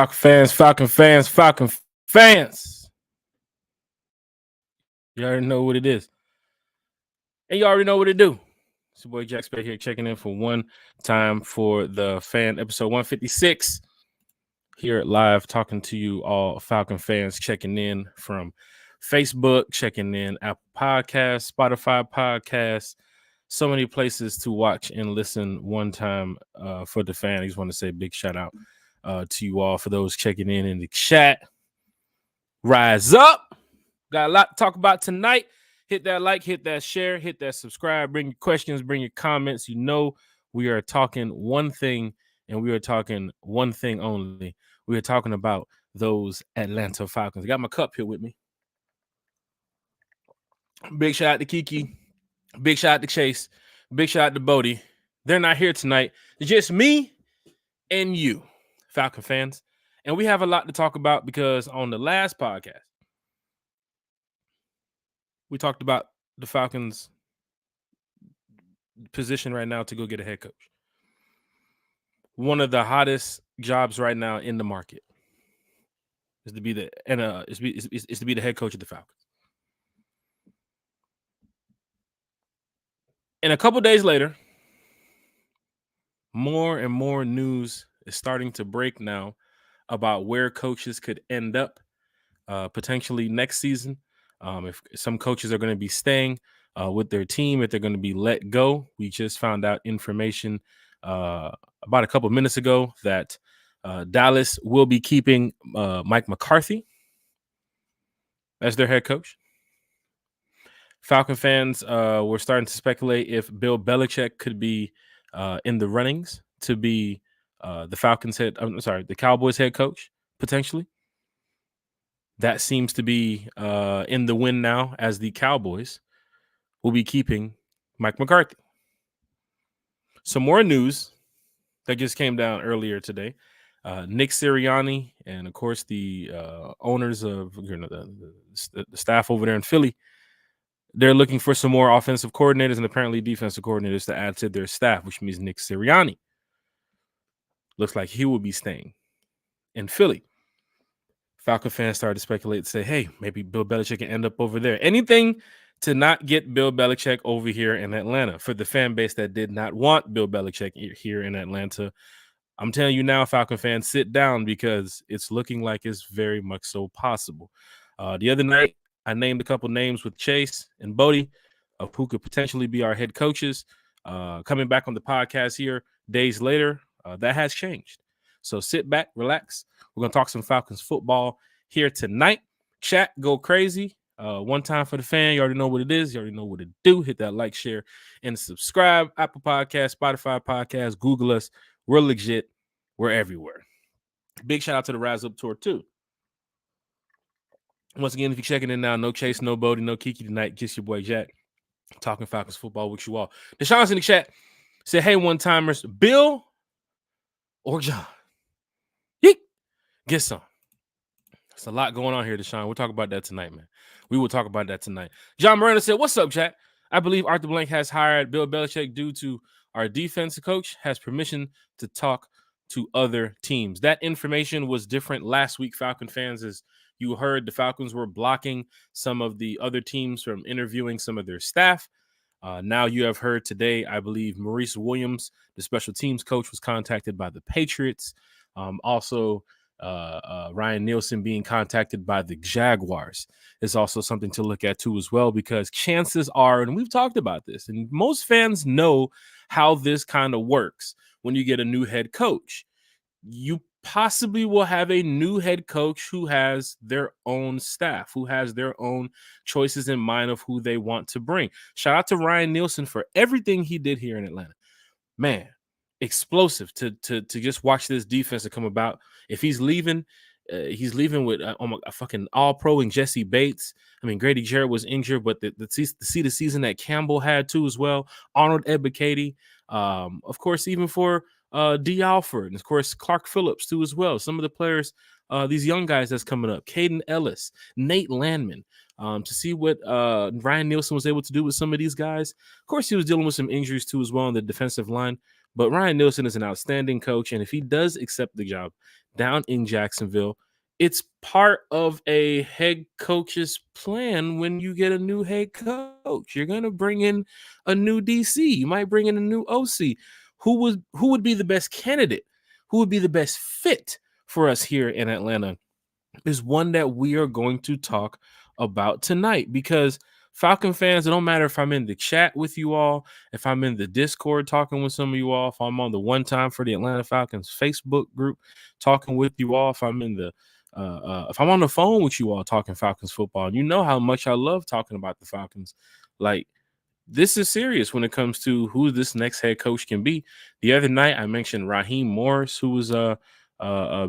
Falcon fans. You already know what it is. And you already know what it do. It's your boy Jack Spade here checking in for one time for the fan episode 156. Here live talking to you all Falcon fans checking in from Facebook, checking in Apple Podcasts, Spotify Podcasts, so many places to watch and listen one time for the fan. I just want to say a big shout out to you all for those checking in the chat. Rise up. Got a lot to talk about tonight. Hit that like, hit that share, hit that subscribe. Bring your questions, bring your comments. You know we are talking one thing, and we are talking one thing only. We are talking about those Atlanta Falcons. I got my cup here with me. Big shout out to Kiki. Big shout out to Chase. Big shout out to Bodie. They're not here tonight. It's just me and you, Falcon fans. And we have a lot to talk about because on the last podcast, we talked about the Falcons' position right now to go get a head coach. One of the hottest jobs right now in the market is to be the head coach of the Falcons. And a couple days later, more and more news is starting to break now about where coaches could end up potentially next season. If some coaches are going to be staying with their team, if they're going to be let go. We just found out information about a couple of minutes ago that Dallas will be keeping Mike McCarthy as their head coach. Falcon fans were starting to speculate if Bill Belichick could be in the runnings to be the Cowboys head coach, potentially. That seems to be in the wind now, as the Cowboys will be keeping Mike McCarthy. Some more news that just came down earlier today. Nick Sirianni and, of course, the owners of the staff over there in Philly, they're looking for some more offensive coordinators and apparently defensive coordinators to add to their staff, which means Nick Sirianni looks like he will be staying in Philly. Falcon fans started to speculate and say, hey, maybe Bill Belichick can end up over there. Anything to not get Bill Belichick over here in Atlanta. For the fan base that did not want Bill Belichick here in Atlanta, I'm telling you now, Falcon fans, sit down because it's looking like it's very much so possible. The other night, I named a couple names with Chase and Bodie of who could potentially be our head coaches. Coming back on the podcast here days later, that has changed. So sit back, relax. We're going to talk some Falcons football here tonight. Chat, go crazy. One time for the fan. You already know what it is. You already know what to do. Hit that like, share, and subscribe. Apple Podcasts, Spotify Podcasts, Google us. We're legit. We're everywhere. Big shout out to the Rise Up Tour, too. Once again, if you're checking in now, no Chase, no Bodie, no Kiki tonight. Just your boy Jack talking Falcons football with you all. Deshaun's in the chat. Said, hey, one-timers, Bill or John? Yeet. Get some. There's a lot going on here, Deshaun. We'll talk about that tonight, man. We will talk about that tonight. John Miranda said, what's up, Jack? I believe Arthur Blank has hired Bill Belichick due to our defensive coach has permission to talk to other teams. That information was different last week, Falcon fans. As you heard, the Falcons were blocking some of the other teams from interviewing some of their staff. Now you have heard today, I believe Maurice Williams, the special teams coach, was contacted by the Patriots. Also, Ryan Nielsen being contacted by the Jaguars is also something to look at too as well, because chances are, and we've talked about this, and most fans know how this kind of works when you get a new head coach. You possibly will have a new head coach who has their own staff, who has their own choices in mind of who they want to bring. Shout out to Ryan Nielsen for everything he did here in Atlanta. Man, explosive to just watch this defense to come about. If he's leaving with a fucking all-pro and Jesse Bates. I mean, Grady Jarrett was injured, but the season that Campbell had too as well. Arnold Ebiketie, of course, even for D. Alford, and of course Clark Phillips too as well. Some of the players, these young guys that's coming up, Caden Ellis, Nate Landman. To see what Ryan Nielsen was able to do with some of these guys. Of course, he was dealing with some injuries too as well on the defensive line. But Ryan Nielsen is an outstanding coach, and if he does accept the job down in Jacksonville, it's part of a head coach's plan. When you get a new head coach, you're going to bring in a new DC. You might bring in a new OC. Who would be the best candidate? Who would be the best fit for us here in Atlanta is one that we are going to talk about tonight, because Falcon fans, it don't matter if I'm in the chat with you all, if I'm in the Discord talking with some of you all, if I'm on the One Time for the Atlanta Falcons Facebook group talking with you all, if I'm in the if I'm on the phone with you all talking Falcons football, and you know how much I love talking about the Falcons. Like, this is serious when it comes to who this next head coach can be. The other night, I mentioned Raheem Morris, who was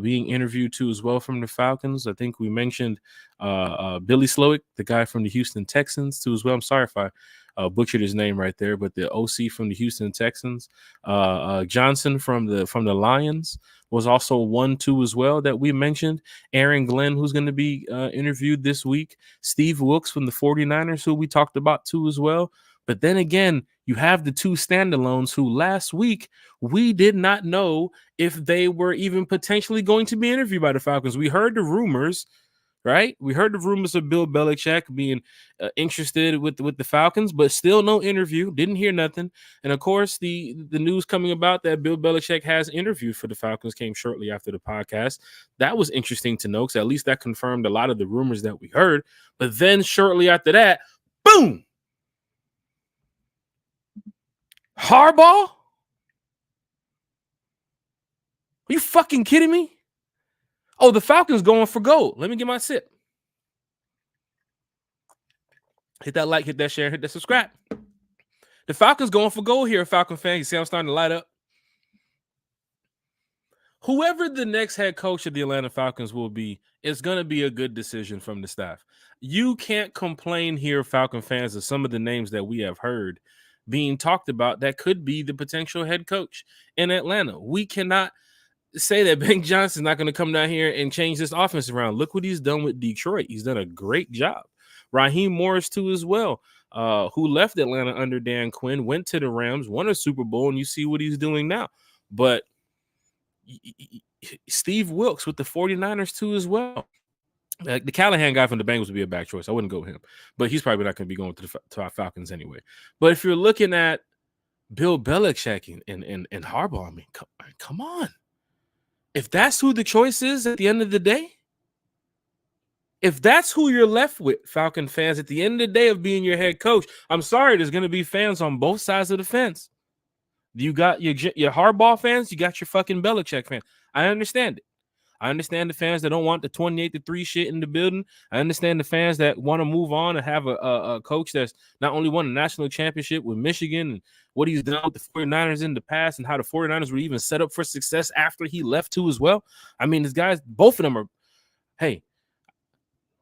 being interviewed too as well from the Falcons. I think we mentioned Billy Slowick, the guy from the Houston Texans, too as well. I'm sorry if I butchered his name right there, but the OC from the Houston Texans, Johnson from the Lions was also one too as well that we mentioned. Aaron Glenn, who's going to be interviewed this week. Steve Wilkes from the 49ers, who we talked about too as well. But then again, you have the two standalones who last week we did not know if they were even potentially going to be interviewed by the Falcons. We heard the rumors, right? We heard the rumors of Bill Belichick being interested with the Falcons, but still no interview. Didn't hear nothing. And of course, the news coming about that Bill Belichick has interviewed for the Falcons came shortly after the podcast. That was interesting to know, because at least that confirmed a lot of the rumors that we heard. But then shortly after that, boom! Harbaugh? Are you fucking kidding me? Oh, the Falcons going for gold. Let me get my sip. Hit that like, hit that share, hit that subscribe. The Falcons going for gold here, Falcon fan. You see I'm starting to light up? Whoever the next head coach of the Atlanta Falcons will be, it's going to be a good decision from the staff. You can't complain here, Falcon fans, of some of the names that we have heard being talked about that could be the potential head coach in Atlanta. We cannot say that Ben Johnson's not going to come down here and change this offense around. Look what he's done with Detroit. He's done a great job. Raheem Morris, too, as well, who left Atlanta under Dan Quinn, went to the Rams, won a Super Bowl, and you see what he's doing now. But Steve Wilkes with the 49ers, too, as well. The Callahan guy from the Bengals would be a bad choice. I wouldn't go with him. But he's probably not going to be going to our Falcons anyway. But if you're looking at Bill Belichick and Harbaugh, I mean, come on. If that's who the choice is at the end of the day, if that's who you're left with, Falcon fans, at the end of the day of being your head coach, I'm sorry, there's going to be fans on both sides of the fence. You got your Harbaugh fans, you got your fucking Belichick fans. I understand it. I understand the fans that don't want the 28-3 shit in the building. I understand the fans that want to move on and have a coach that's not only won a national championship with Michigan and what he's done with the 49ers in the past and how the 49ers were even set up for success after he left too as well. I mean, these guys, both of them are, hey,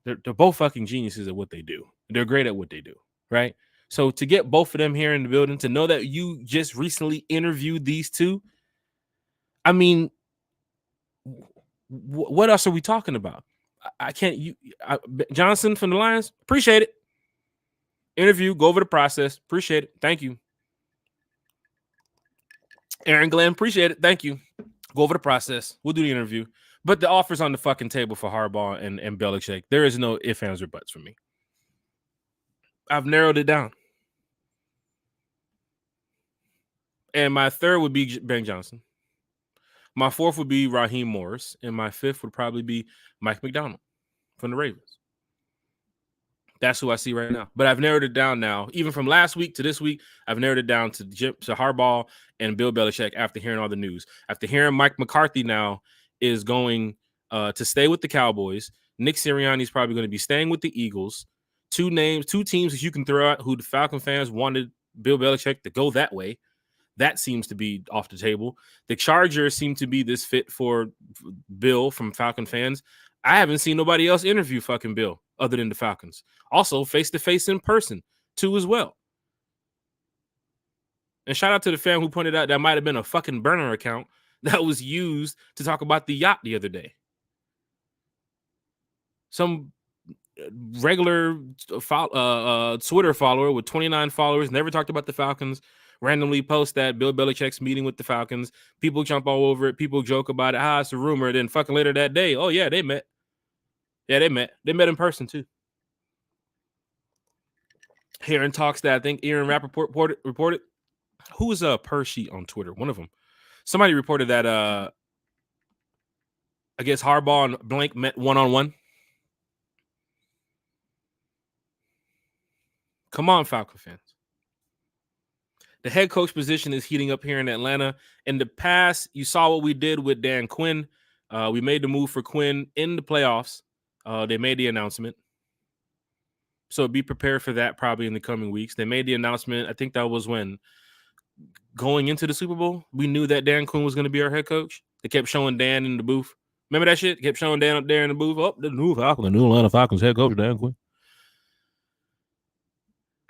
they're both fucking geniuses at what they do. They're great at what they do, right? So to get both of them here in the building, to know that you just recently interviewed these two, I mean, what else are we talking about? I can't. Johnson from the Lions, appreciate it. Interview, go over the process, appreciate it. Thank you. Aaron Glenn, appreciate it. Thank you. Go over the process. We'll do the interview. But the offer's on the fucking table for Harbaugh and Belichick. There is no ifs, ands, or buts for me. I've narrowed it down. And my third would be Ben Johnson. My fourth would be Raheem Morris. And my fifth would probably be Mike McDonald from the Ravens. That's who I see right now. But I've narrowed it down now. Even from last week to this week, I've narrowed it down to Harbaugh and Bill Belichick after hearing all the news. After hearing Mike McCarthy now is going to stay with the Cowboys. Nick Sirianni is probably going to be staying with the Eagles. Two teams that you can throw out who the Falcon fans wanted Bill Belichick to go that way. That seems to be off the table. The Chargers seem to be this fit for Bill from Falcon fans. I haven't seen nobody else interview fucking Bill other than the Falcons. Also, face-to-face in person, too, as well. And shout out to the fan who pointed out that might have been a fucking burner account that was used to talk about the yacht the other day. Some regular Twitter follower with 29 followers never talked about the Falcons, randomly post that Bill Belichick's meeting with the Falcons. People jump all over it. People joke about it. It's a rumor. Then fucking later that day, oh yeah, they met. Yeah, they met. They met in person too. Hearing talks that I think Aaron Rappaport reported. Who was Percy on Twitter? One of them. Somebody reported that I guess Harbaugh and Blank met one-on-one. Come on, Falcon fans. The head coach position is heating up here in Atlanta. In the past, you saw what we did with Dan Quinn. We made the move for Quinn in the playoffs. They made the announcement. So be prepared for that probably in the coming weeks. They made the announcement. I think that was when going into the Super Bowl, we knew that Dan Quinn was going to be our head coach. They kept showing Dan in the booth. Remember that shit? They kept showing Dan up there in the booth. Oh, the new Atlanta Falcons head coach, Dan Quinn.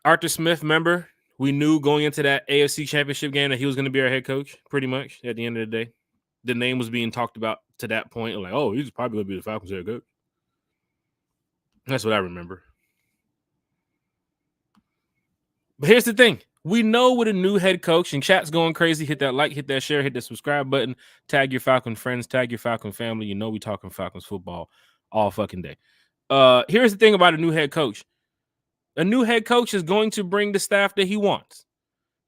Arthur Smith, remember? We knew going into that AFC Championship game that he was going to be our head coach, pretty much, at the end of the day. The name was being talked about to that point. Like, oh, he's probably going to be the Falcons head coach. That's what I remember. But here's the thing. We know with a new head coach, and chat's going crazy. Hit that like, hit that share, hit that subscribe button. Tag your Falcon friends, tag your Falcon family. You know we talking Falcons football all fucking day. Here's the thing about a new head coach. A new head coach is going to bring the staff that he wants.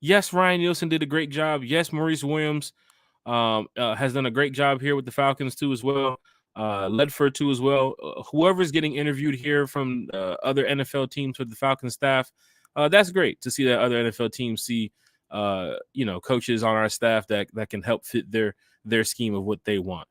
Yes, Ryan Nielsen did a great job. Yes, Maurice Williams has done a great job here with the Falcons too as well. Ledford too as well. Whoever's getting interviewed here from other NFL teams with the Falcons staff, that's great to see that other NFL teams see coaches on our staff that can help fit their scheme of what they want.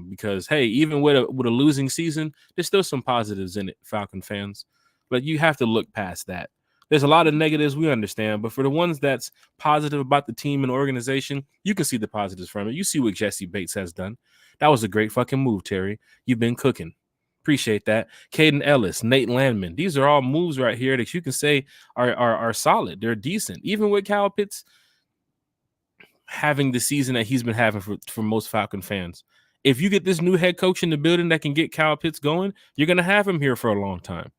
Because hey, even with a losing season, there's still some positives in it, Falcon fans. But you have to look past that. There's a lot of negatives, we understand, but for the ones that's positive about the team and organization, you can see the positives from it. You see what Jesse Bates has done. That was a great fucking move, Terry. You've been cooking. Appreciate that. Caden Ellis, Nate Landman. These are all moves right here that you can say are solid. They're decent. Even with Kyle Pitts having the season that he's been having for most Falcon fans. If you get this new head coach in the building that can get Kyle Pitts going, you're going to have him here for a long time.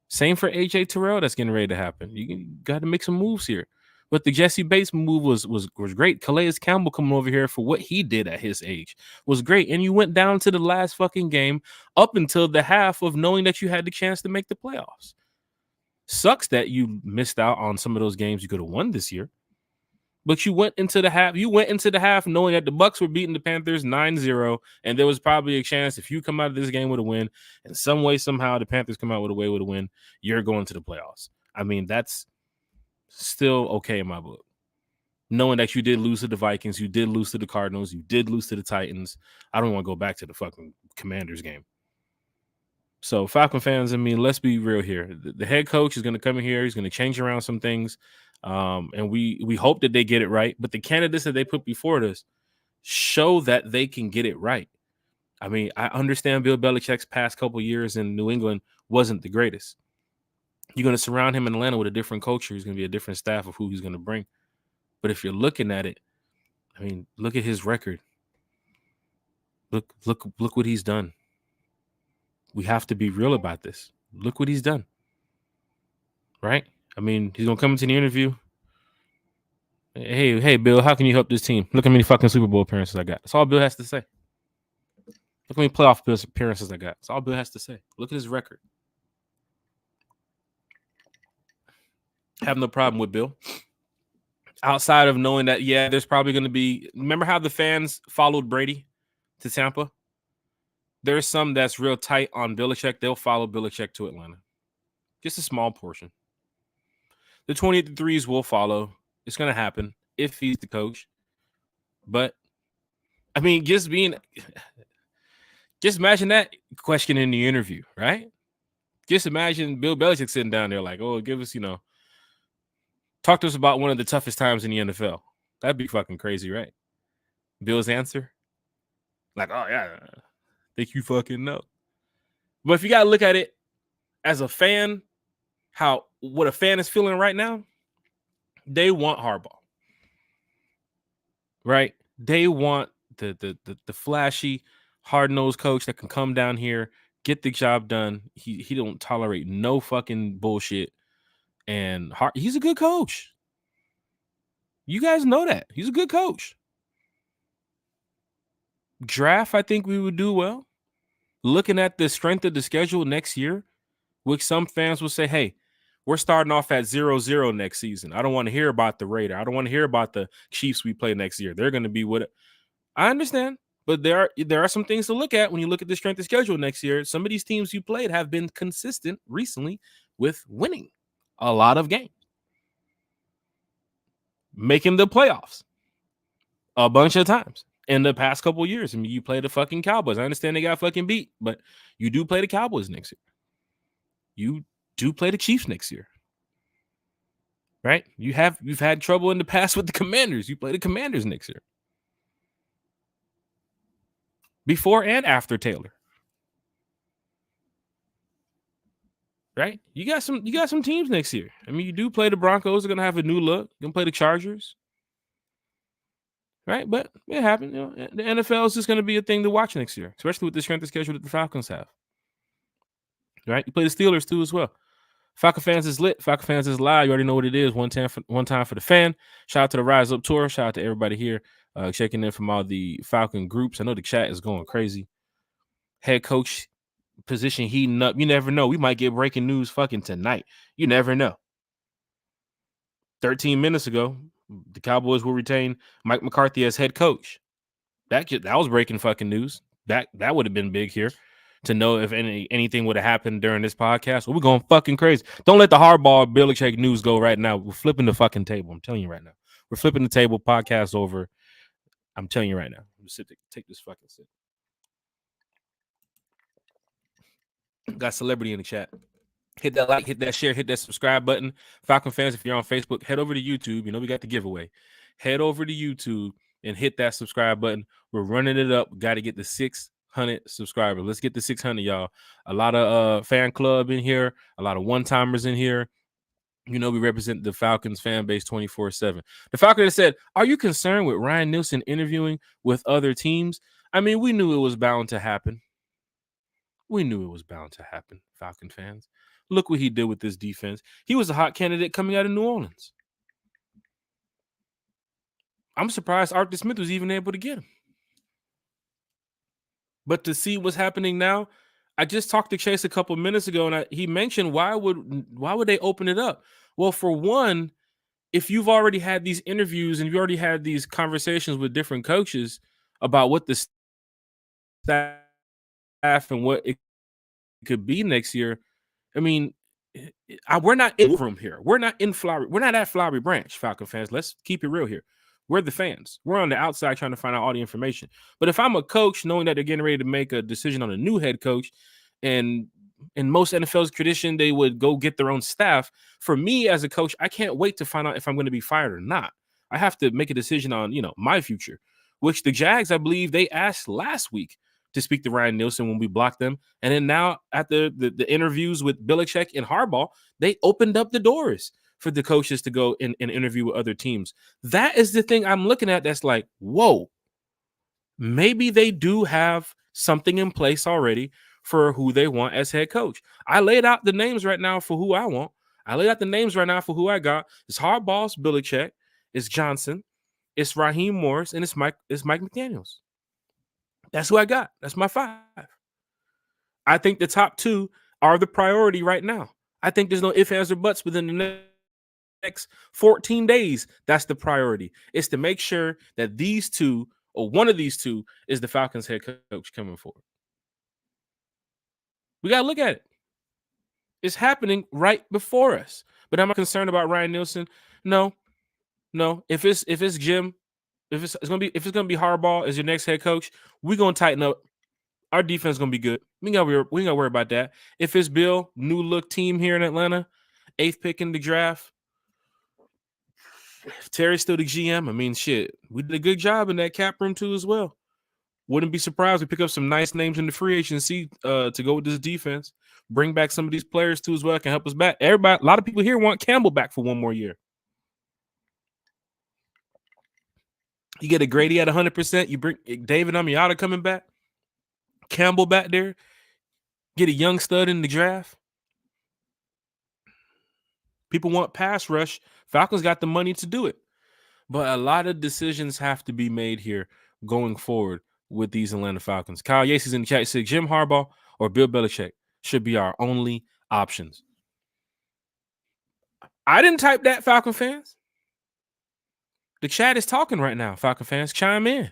Same for AJ Terrell that's getting ready to happen. You got to make some moves here. But the Jesse Bates move was great. Calais Campbell coming over here for what he did at his age was great. And you went down to the last fucking game up until the half of knowing that you had the chance to make the playoffs. Sucks that you missed out on some of those games you could have won this year. But you went into the half. You went into the half knowing that the Bucs were beating the Panthers 9-0, and there was probably a chance if you come out of this game with a win, in some way, somehow, the Panthers come out with a win, you're going to the playoffs. I mean, that's still okay in my book. Knowing that you did lose to the Vikings, you did lose to the Cardinals, you did lose to the Titans. I don't want to go back to the fucking Commanders game. So, Falcon fans, I mean, let's be real here. The head coach is going to come in here. He's going to change around some things. And we hope that they get it right. But the candidates that they put before us show that they can get it right. I mean, I understand Bill Belichick's past couple years in New England wasn't the greatest. You're going to surround him in Atlanta with a different culture. He's going to be a different staff of who he's going to bring. But if you're looking at it, I mean, look at his record. Look what he's done. We have to be real about this. Look what he's done. Right? I mean, he's going to come into the interview. Hey, Bill, how can you help this team? Look how many fucking Super Bowl appearances I got. That's all Bill has to say. Look how many playoff appearances I got. That's all Bill has to say. Look at his record. Have no problem with Bill. Outside of knowing that, yeah, there's probably going to be... Remember how the fans followed Brady to Tampa? There's some that's real tight on Belichick. They'll follow Belichick to Atlanta. Just a small portion. The 23s will follow. It's going to happen if he's the coach. But, I mean, just imagine that question in the interview, right? Just imagine Bill Belichick sitting down there like, oh, give us, talk to us about one of the toughest times in the NFL. That'd be fucking crazy, right? Bill's answer? Like, oh, yeah, I think you fucking know. But if you got to look at it as a fan, what a fan is feeling right now, they want Harbaugh. Right? They want the flashy, hard-nosed coach that can come down here, get the job done. He don't tolerate no fucking bullshit. And he's a good coach. You guys know that. He's a good coach. Draft, I think we would do well. Looking at the strength of the schedule next year, which some fans will say, hey, we're starting off at 0-0 next season. I don't want to hear about the Raider. I don't want to hear about the Chiefs we play next year. They're going to be what I understand. But there are some things to look at when you look at the strength of schedule next year. Some of these teams you played have been consistent recently with winning a lot of games, making the playoffs a bunch of times in the past couple of years. I mean, you play the fucking Cowboys. I understand they got fucking beat, but you do play the Cowboys next year. You do play the Chiefs next year. Right? You've had trouble in the past with the Commanders. You play the Commanders next year. Before and after Taylor. Right? You got some teams next year. I mean, you do play the Broncos. They're gonna have a new look. You're gonna play the Chargers. Right? But it happened. You know, the NFL is just gonna be a thing to watch next year, especially with the strength of schedule that the Falcons have. Right? You play the Steelers too as well. Falcon fans is lit. Falcon fans is live. You already know what it is. One time for the fan. Shout out to the Rise Up Tour. Shout out to everybody here checking in from all the Falcon groups. I know the chat is going crazy. Head coach position heating up. You never know. We might get breaking news fucking tonight. You never know. 13 minutes ago, the Cowboys will retain Mike McCarthy as head coach. That was breaking fucking news. That would have been big here. To know if anything would have happened during this podcast. Well, we're going fucking crazy. Don't let the hardball Belichick news go right now. We're flipping the fucking table. I'm telling you right now. We're flipping the table. Podcast over. I'm telling you right now. Take this fucking sip. Got celebrity in the chat. Hit that like, hit that share, hit that subscribe button. Falcon fans, if you're on Facebook, head over to YouTube. You know we got the giveaway. Head over to YouTube and hit that subscribe button. We're running it up. Got to get the 600 subscribers. Let's get the 600, y'all. A lot of fan club in here. A lot of one-timers in here. You know we represent the Falcons fan base 24/7. The Falcon said, are you concerned with Ryan Nielsen interviewing with other teams? I mean, we knew it was bound to happen. We knew it was bound to happen, Falcon fans. Look what he did with this defense. He was a hot candidate coming out of New Orleans. I'm surprised Arthur Smith was even able to get him. But to see what's happening now, I just talked to Chase a couple minutes ago, and he mentioned why would they open it up? Well, for one, if you've already had these interviews and you already had these conversations with different coaches about what the staff and what it could be next year, I mean, we're not in the room here. We're not in Flowery. We're not at Flowery Branch, Falcon fans. Let's keep it real here. We're the fans. We're on the outside trying to find out all the information. But if I'm a coach, knowing that they're getting ready to make a decision on a new head coach, and in most NFL's tradition, they would go get their own staff. For me as a coach, I can't wait to find out if I'm going to be fired or not. I have to make a decision on, my future, which the Jags, I believe they asked last week to speak to Ryan Nielsen when we blocked them. And then now at the interviews with Belichick and Harbaugh, they opened up the doors for the coaches to go and interview with other teams. That is the thing I'm looking at that's like, whoa, maybe they do have something in place already for who they want as head coach. I laid out the names right now for who I want. I laid out the names right now for who I got. It's Harbaugh's Belichick, it's Johnson, it's Raheem Morris, and it's Mike McDaniels. That's who I got. That's my 5. I think the top 2 are the priority right now. I think there's no ifs, ands, or buts within the next 14 days. That's the priority. It's to make sure that these 2 or one of these 2 is the Falcons head coach coming forward. We got to look at it. It's happening right before us. But am I concerned about Ryan Nielsen? No. If it's Jim, if it's gonna be Harbaugh as your next head coach, we're gonna tighten up. Our defense is gonna be good. We ain't gotta worry about that. If it's Bill, new look team here in Atlanta, 8th pick in the draft. If Terry's still the GM, I mean, shit, we did a good job in that cap room too as well. Wouldn't be surprised we pick up some nice names in the free agency to go with this defense. Bring back some of these players too as well, can help us back. Everybody, a lot of people here want Campbell back for one more year. You get a Grady at 100%. You bring David Amiata coming back. Campbell back there. Get a young stud in the draft. People want pass rush. Falcons got the money to do it. But a lot of decisions have to be made here going forward with these Atlanta Falcons. Kyle Yates is in the chat. He said Jim Harbaugh or Bill Belichick should be our only options. I didn't type that, Falcon fans. The chat is talking right now, Falcon fans. Chime in.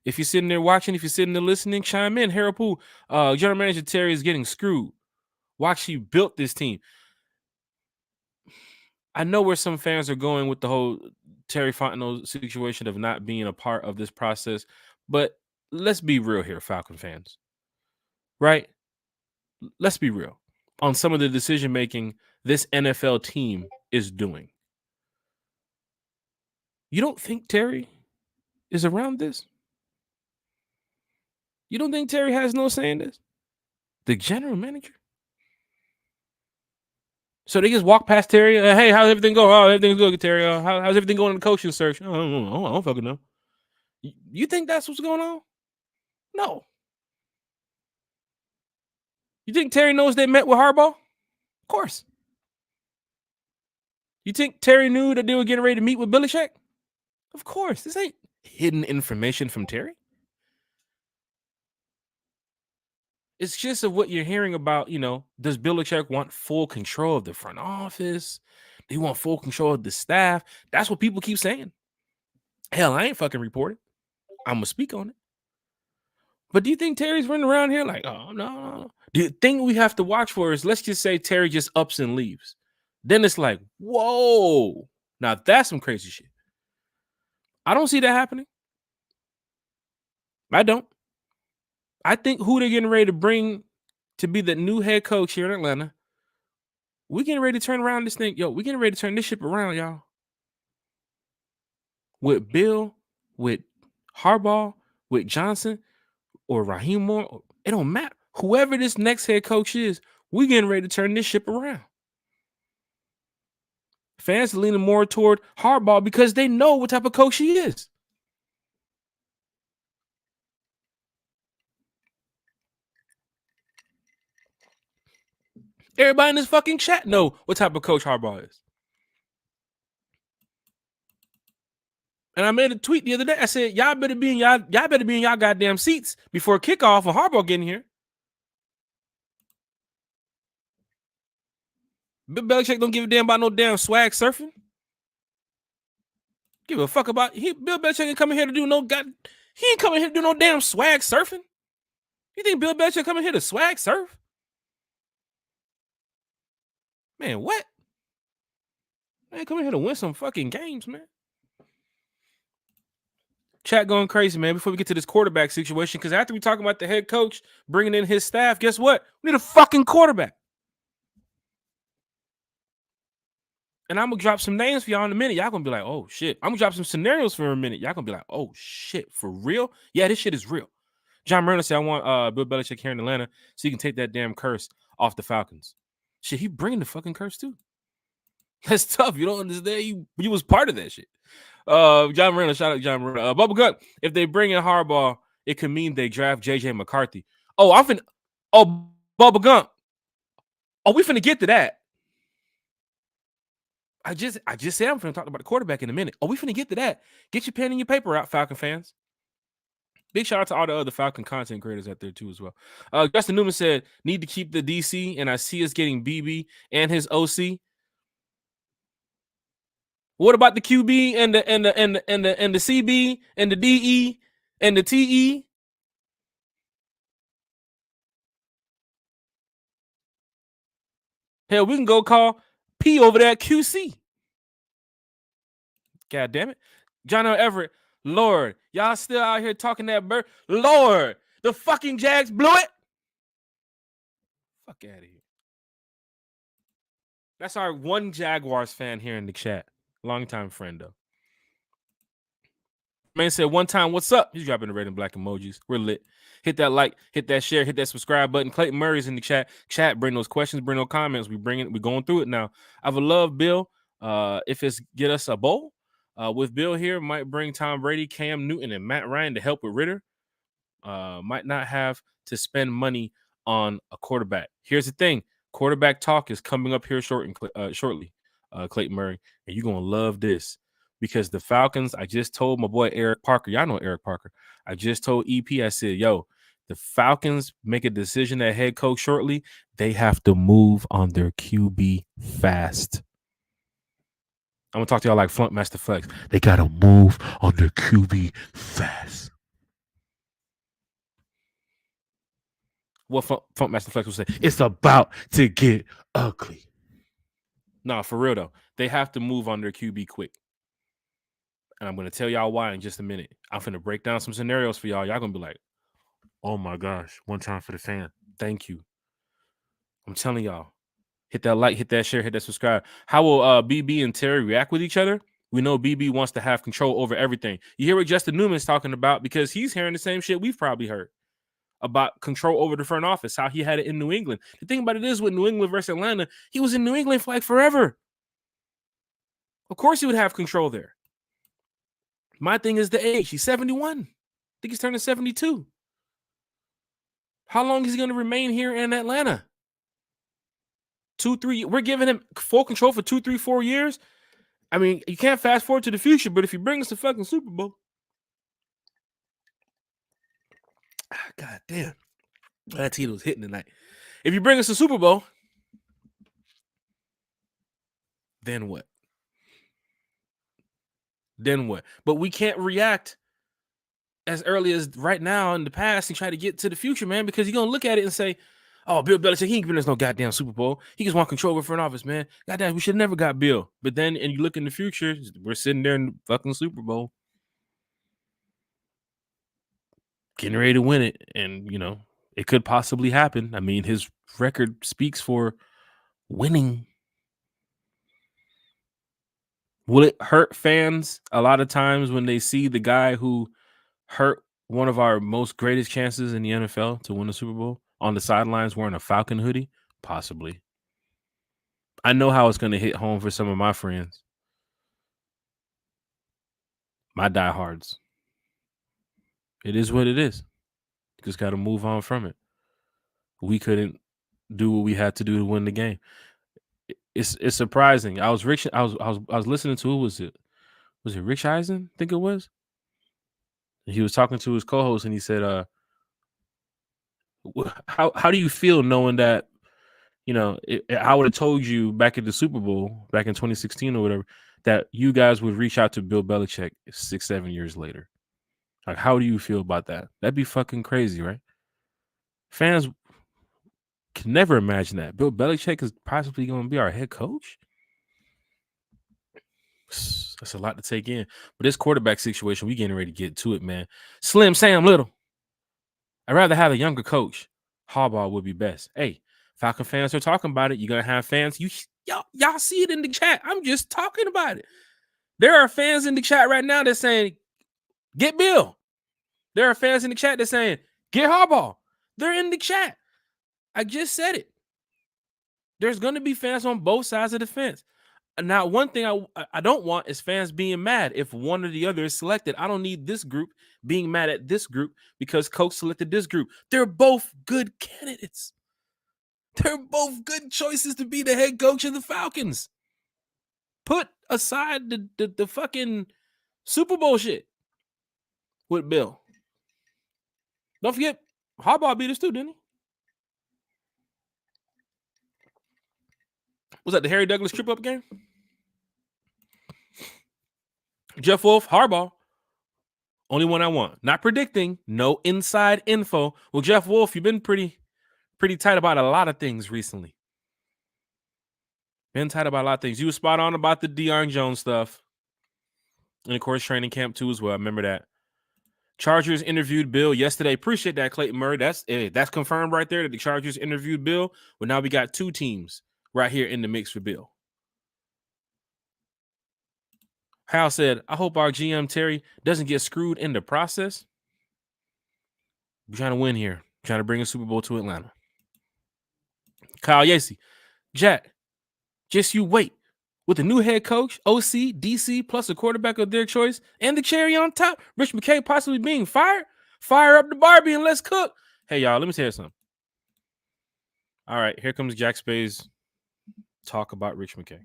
If you're sitting there watching, if you're sitting there listening, chime in. Harold Poole, General Manager Terry is getting screwed. Watch, he built this team. I know where some fans are going with the whole Terry Fontenot situation of not being a part of this process, but let's be real here, Falcon fans. Right? Let's be real on some of the decision making this NFL team is doing. You don't think Terry is around this? You don't think Terry has no say in this? The general manager? So they just walk past Terry. Hey, how's everything going? Oh, everything's good, Terry. How's everything going in the coaching search? I don't fucking know. You think that's what's going on? No. You think Terry knows they met with Harbaugh? Of course. You think Terry knew that they were getting ready to meet with Belichick? Of course. This ain't hidden information from Terry. It's just of what you're hearing about, does Belichick want full control of the front office? Do you want full control of the staff? That's what people keep saying. Hell, I ain't fucking reported. I'm going to speak on it. But do you think Terry's running around here like, oh, no. The thing we have to watch for is, let's just say Terry just ups and leaves. Then it's like, whoa. Now that's some crazy shit. I don't see that happening. I don't. I think who they're getting ready to bring to be the new head coach here in Atlanta, we getting ready to turn around this thing. Yo, we getting ready to turn this ship around, y'all. With Bill, with Harbaugh, with Johnson, or Raheem Moore, it don't matter. Whoever this next head coach is, we getting ready to turn this ship around. Fans are leaning more toward Harbaugh because they know what type of coach he is. Everybody in this fucking chat know what type of coach Harbaugh is. And I made a tweet the other day. I said, y'all better be in y'all goddamn seats before kickoff and Harbaugh getting here. Bill Belichick don't give a damn about no damn swag surfing. Give a fuck about Bill Belichick ain't coming here to do he ain't coming here to do no damn swag surfing. You think Bill Belichick coming here to swag surf? Man, what? I ain't coming here to win some fucking games, man. Chat going crazy, man, before we get to this quarterback situation, because after we talk about the head coach bringing in his staff, guess what? We need a fucking quarterback. And I'm going to drop some names for y'all in a minute. Y'all going to be like, oh, shit. I'm going to drop some scenarios for a minute. Y'all going to be like, oh, shit, for real? Yeah, this shit is real. John Marino said, I want Bill Belichick here in Atlanta so he can take that damn curse off the Falcons. Shit, he bringing the fucking curse, too. That's tough. You don't understand. He was part of that shit. John Marino, shout out John Marino. Bubba Gut, if they bring in Harbaugh, it could mean they draft JJ McCarthy. Bubba Gump. We finna get to that. I just said I'm finna talk about the quarterback in a minute. We finna get to that. Get your pen and your paper out, Falcon fans. Big shout out to all the other Falcon content creators out there too as well. Justin Newman said, need to keep the DC, and I see us getting BB and his OC. What about the QB and the CB and the DE and the TE? Hell, we can go call P over there at QC. God damn it. John L. Everett, Lord, y'all still out here talking that bird. Lord, the fucking Jags blew it. Fuck out of here. That's our one Jaguars fan here in the chat. Longtime friend, though. Man said one time, what's up? He's dropping the red and black emojis. We're lit. Hit that like, hit that share, hit that subscribe button. Clayton Murray's in the chat. Chat, bring those questions, bring those comments. We're going through it now. I would love Bill. If it's get us a bowl. With Bill here, might bring Tom Brady, Cam Newton, and Matt Ryan to help with Ritter. Might not have to spend money on a quarterback. Here's the thing. Quarterback talk is coming up here shortly, Clayton Murray. And you're going to love this. because the Falcons, I just told my boy Eric Parker, y'all know Eric Parker. I just told EP, I said, yo, the Falcons make a decision at head coach shortly. They have to move on their QB fast. I'm going to talk to y'all like Flunk Master Flex. They got to move on their QB fast. What Funk Master Flex will say? It's about to get ugly. No, for real though. They have to move on their QB quick. And I'm going to tell y'all why in just a minute. I'm going to break down some scenarios for y'all. Y'all going to be like, oh my gosh, one time for the fan. Thank you. I'm telling y'all. Hit that like, hit that share, hit that subscribe. How will BB and Terry react with each other? We know BB wants to have control over everything. You hear what Justin Newman's talking about because he's hearing the same shit we've probably heard about control over the front office, how he had it in New England. The thing about it is with New England versus Atlanta, he was in New England for like forever. Of course he would have control there. My thing is the age. He's 71. I think he's turning 72. How long is he going to remain here in Atlanta? 2-3. We're giving him full control for 2, 3, 4 years. I mean, you can't fast forward to the future, but if you bring us the fucking Super Bowl, God damn, that Tito's hitting tonight. If you bring us a Super Bowl, then what? Then what? But we can't react as early as right now in the past and try to get to the future, man, because you're gonna look at it and say, oh, Bill Belichick, he ain't giving us no goddamn Super Bowl. He just want control over front office, man. Goddamn, we should have never got Bill. But then, and you look in the future, we're sitting there in the fucking Super Bowl, getting ready to win it. And, you know, it could possibly happen. I mean, his record speaks for winning. Will it hurt fans a lot of times when they see the guy who hurt one of our most greatest chances in the NFL to win the Super Bowl on the sidelines wearing a Falcon hoodie? Possibly. I know how it's going to hit home for some of my friends, my diehards. It is what it is. Just got to move on from it. We couldn't do what we had to do to win the game. It's surprising. I was listening to, who was it? Was it Rich Eisen? I think it was. He was talking to his co-host and he said, how do you feel knowing that, you know, I would have told you back at the Super Bowl, back in 2016 or whatever, that you guys would reach out to Bill Belichick 6-7 years later. Like, how do you feel about that? That'd be fucking crazy, right? Fans can never imagine that. Bill Belichick is possibly going to be our head coach. That's a lot to take in. But this quarterback situation, we getting ready to get to it, man. Slim Sam Little. I'd rather have a younger coach. Harbaugh would be best. Hey, Falcon fans are talking about it. You're going to have fans. Y'all see it in the chat. I'm just talking about it. There are fans in the chat right now that's saying, get Bill. There are fans in the chat that's saying, get Harbaugh. They're in the chat. I just said it. There's going to be fans on both sides of the fence. Now, one thing I don't want is fans being mad if one or the other is selected. I don't need this group being mad at this group because coach selected this group. They're both good candidates. They're both good choices to be the head coach of the Falcons. Put aside the fucking Super Bowl shit with Bill. Don't forget, Harbaugh beat us too, didn't he? Was that the Harry Douglas trip up game? Jeff Wolf, Harbaugh. Only one I want. Not predicting. No inside info. Well, Jeff Wolf, you've been pretty tight about a lot of things recently. Been tight about a lot of things. You were spot on about the Deion Jones stuff. And, of course, training camp, too, as well. I remember that. Chargers interviewed Bill yesterday. Appreciate that, Clayton Murray. That's confirmed right there that the Chargers interviewed Bill. But now we got two teams right here in the mix for Bill. Hal said, I hope our GM, Terry, doesn't get screwed in the process. We're trying to win here. Trying to bring a Super Bowl to Atlanta. Kyle Yacy, Jack, just you wait. With the new head coach, OC, DC, plus a quarterback of their choice, and the cherry on top, Rich McKay possibly being fired, fire up the Barbie and let's cook. Hey, y'all, let me tell you something. All right, here comes Jack Spade's talk about Rich McKay.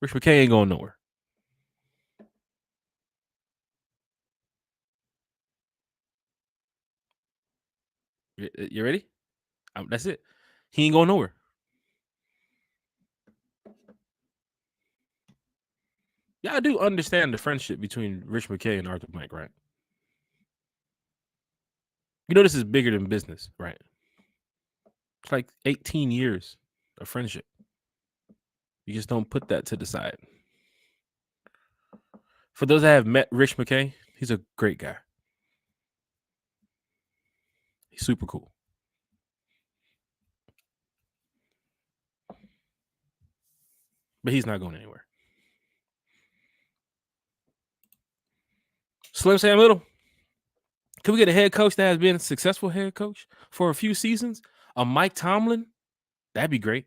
Rich McKay ain't going nowhere. You ready? That's it. He ain't going nowhere. Yeah, I do understand the friendship between Rich McKay and Arthur Blank, right? You know this is bigger than business, right? It's like 18 years of friendship. You just don't put that to the side. For those that have met Rich McKay, he's a great guy. He's super cool. But he's not going anywhere. Slim Sam Little. Can we get a head coach that has been a successful head coach for a few seasons? A Mike Tomlin? That'd be great.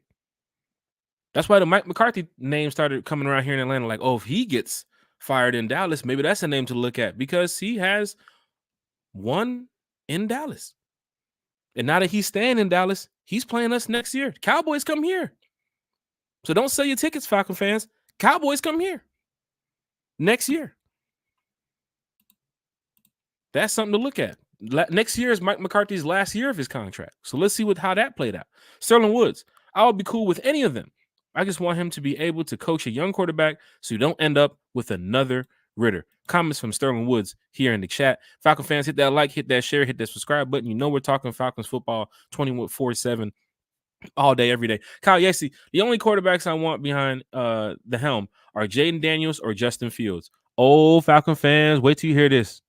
That's why the Mike McCarthy name started coming around here in Atlanta. Like, oh, if he gets fired in Dallas, maybe that's a name to look at because he has won in Dallas. And now that he's staying in Dallas, he's playing us next year. Cowboys come here. So don't sell your tickets, Falcon fans. Cowboys come here next year. That's something to look at. Next year is Mike McCarthy's last year of his contract. So let's see how that played out. Sterling Woods, I would be cool with any of them. I just want him to be able to coach a young quarterback so you don't end up with another Ritter. Comments from Sterling Woods here in the chat. Falcon fans, hit that like, hit that share, hit that subscribe button. You know we're talking Falcons football 24/7 all day, every day. Kyle Yesi, the only quarterbacks I want behind the helm are Jaden Daniels or Justin Fields. Oh, Falcon fans, wait till you hear this.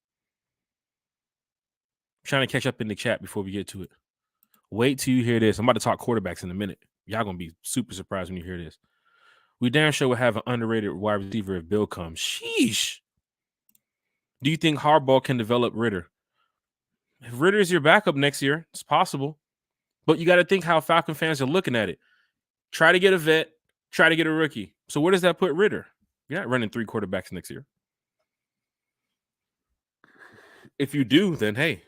I'm trying to catch up in the chat before we get to it. Wait till you hear this. I'm about to talk quarterbacks in a minute. Y'all going to be super surprised when you hear this. We damn sure will have an underrated wide receiver if Bill comes. Sheesh. Do you think Harbaugh can develop Ritter? If Ritter is your backup next year, it's possible. But you got to think how Falcon fans are looking at it. Try to get a vet. Try to get a rookie. So where does that put Ritter? You're not running 3 quarterbacks next year. If you do, then hey.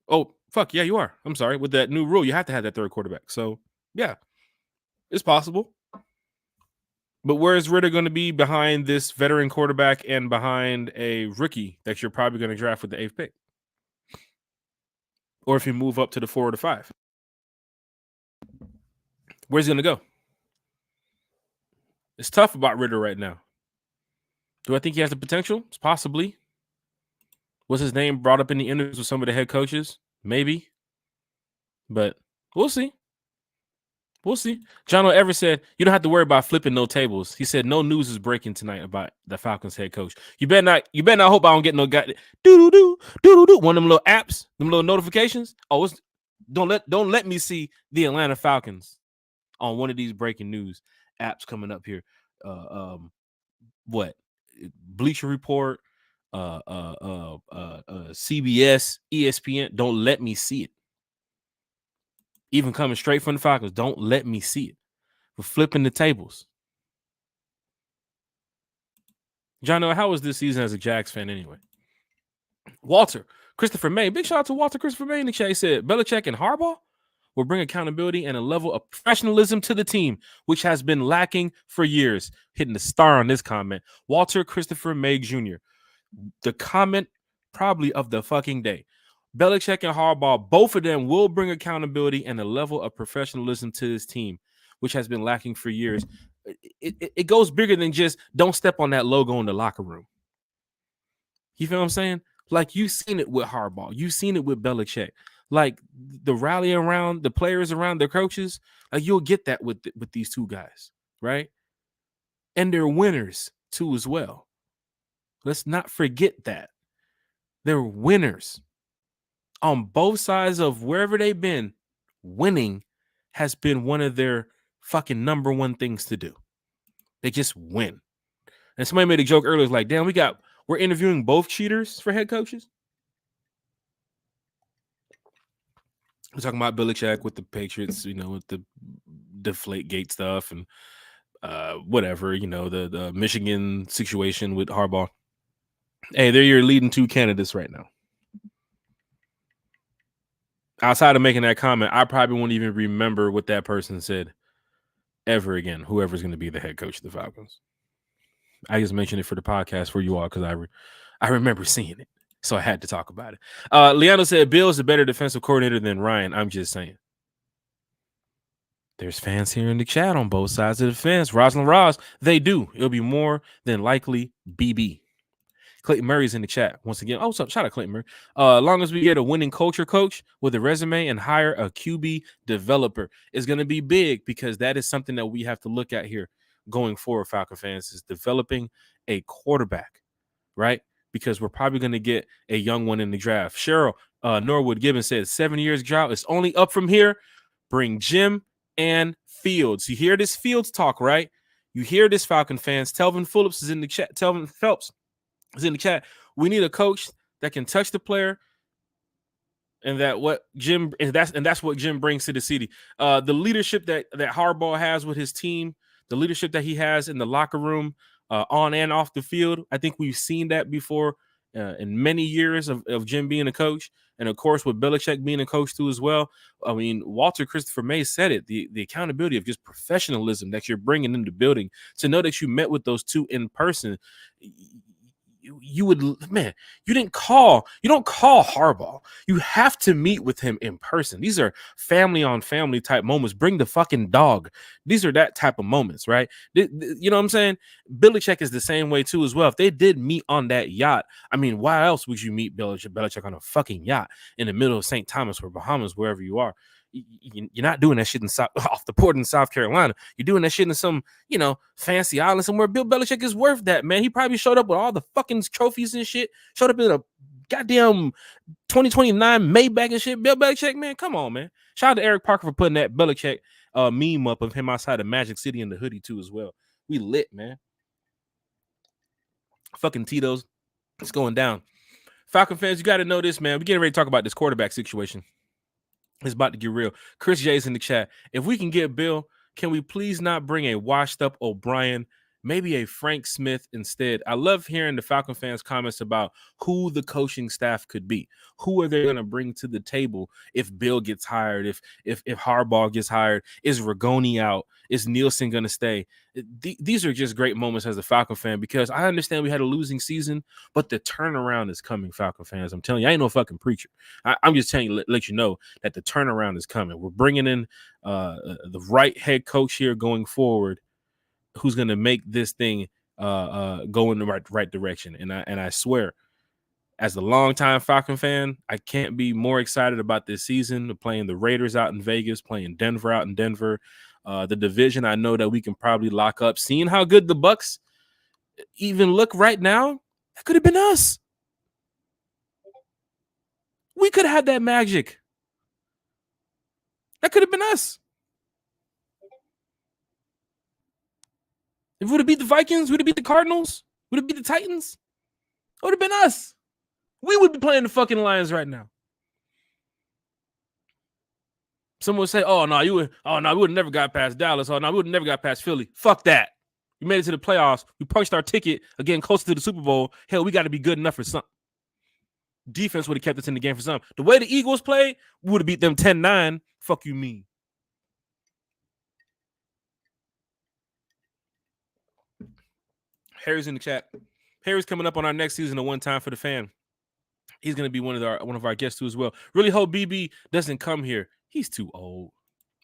Oh, fuck, yeah, you are. I'm sorry. With that new rule, you have to have that 3rd quarterback. So, yeah, it's possible. But where is Ritter going to be behind this veteran quarterback and behind a rookie that you're probably going to draft with the 8th pick? Or if you move up to the 4 or the 5? Where's he going to go? It's tough about Ritter right now. Do I think he has the potential? It's possibly. Was his name brought up in the interviews with some of the head coaches? Maybe. But we'll see. We'll see. John Everett said, you don't have to worry about flipping no tables. He said, no news is breaking tonight about the Falcons head coach. You better not hope I don't get no guy. Do one of them little apps, them little notifications. Oh, don't let me see the Atlanta Falcons on one of these breaking news apps coming up here. What? Bleacher Report, CBS, ESPN. Don't let me see it. Even coming straight from the Falcons, don't let me see it. We're flipping the tables. John, how was this season as a Jags fan anyway? Walter, Christopher May. Big shout out to Walter Christopher May in the chat. He said, Belichick and Harbaugh will bring accountability and a level of professionalism to the team, which has been lacking for years. Hitting the star on this comment. Walter Christopher May Jr. The comment probably of the fucking day. Belichick and Harbaugh, both of them will bring accountability and a level of professionalism to this team, which has been lacking for years. It goes bigger than just don't step on that logo in the locker room. You feel what I'm saying? Like, you've seen it with Harbaugh. You've seen it with Belichick. Like, the rally around the players, around their coaches, like, you'll get that with these two guys, right? And they're winners, too, as well. Let's not forget that. They're winners. On both sides of wherever they've been, winning has been one of their fucking number one things to do. They just win. And somebody made a joke earlier, like, damn, we're interviewing both cheaters for head coaches. We're talking about Belichick with the Patriots, with the Deflategate stuff and whatever, the Michigan situation with Harbaugh. Hey, they're your leading 2 candidates right now. Outside of making that comment, I probably won't even remember what that person said ever again, whoever's going to be the head coach of the Falcons. I just mentioned it for the podcast for you all because I remember seeing it, so I had to talk about it. Leandro said Bill is a better defensive coordinator than Ryan. I'm just saying. There's fans here in the chat on both sides of the fence. Rosalind Ross, they do. It'll be more than likely BB. Clayton Murray's in the chat once again. Oh, so shout out Clayton Murray. As long as we get a winning culture coach with a resume and hire a QB developer, it's going to be big because that is something that we have to look at here going forward, Falcon fans, is developing a quarterback, right? Because we're probably going to get a young one in the draft. Cheryl Norwood Gibbons said 7 years drought. It's only up from here. Bring Jim and Fields. You hear this Fields talk, right? You hear this, Falcon fans. Telvin Phillips is in the chat. Telvin Phelps is in the chat. We need a coach that can touch the player, and that's what Jim brings to the city. The leadership that Harbaugh has with his team, the leadership that he has in the locker room, on and off the field. I think we've seen that before in many years of Jim being a coach. And of course, with Belichick being a coach too as well. I mean, Walter Christopher May said it, the accountability of just professionalism that you're bringing in the building, to know that you met with those two in person. You don't call Harbaugh. You have to meet with him in person. These are family on family type moments. Bring the fucking dog. These are that type of moments, right? You know what I'm saying? Belichick is the same way too as well. If they did meet on that yacht, I mean, why else would you meet Belichick on a fucking yacht in the middle of St. Thomas or Bahamas, wherever you are? You're not doing that shit off the port in South Carolina. You're doing that shit in some, fancy island somewhere. Bill Belichick is worth that, man. He probably showed up with all the fucking trophies and shit. Showed up in a goddamn 2029 Maybach and shit. Bill Belichick, man, come on, man. Shout out to Eric Parker for putting that Belichick meme up of him outside of Magic City in the hoodie too as well. We lit, man. Fucking Tito's. It's going down. Falcon fans, you got to know this, man. We're getting ready to talk about this quarterback situation. It's about to get real. Chris J's in the chat. If we can get Bill, can we please not bring a washed up O'Brien, maybe a Frank Smith instead? I love hearing the Falcon fans' comments about who the coaching staff could be. Who are they going to bring to the table if Bill gets hired, if Harbaugh gets hired? Is Rigoni out? Is Nielsen going to stay? These are just great moments as a Falcon fan, because I understand we had a losing season, but the turnaround is coming, Falcon fans. I'm telling you, I ain't no fucking preacher. I'm just telling you, let you know that the turnaround is coming. We're bringing in the right head coach here going forward, who's going to make this thing go in the right direction. And I swear, as a longtime Falcon fan, I can't be more excited about this season. Playing the Raiders out in Vegas, playing Denver out in Denver. The division, I know that we can probably lock up. Seeing how good the Bucs even look right now, that could have been us. We could have had that magic. That could have been us. If we would have beat the Vikings, we would have beat the Cardinals, we would have beat the Titans, it would have been us. We would be playing the fucking Lions right now. Someone would say, we would have never got past Dallas. We would have never got past Philly. Fuck that. We made it to the playoffs. We punched our ticket again closer to the Super Bowl. Hell, we got to be good enough for something. Defense would have kept us in the game for something. The way the Eagles played, we would have beat them 10-9. Fuck you mean. Harry's in the chat. Harry's coming up on our next season of One Time for the Fan. He's going to be one of our guests too as well. Really hope BB doesn't come here. He's too old.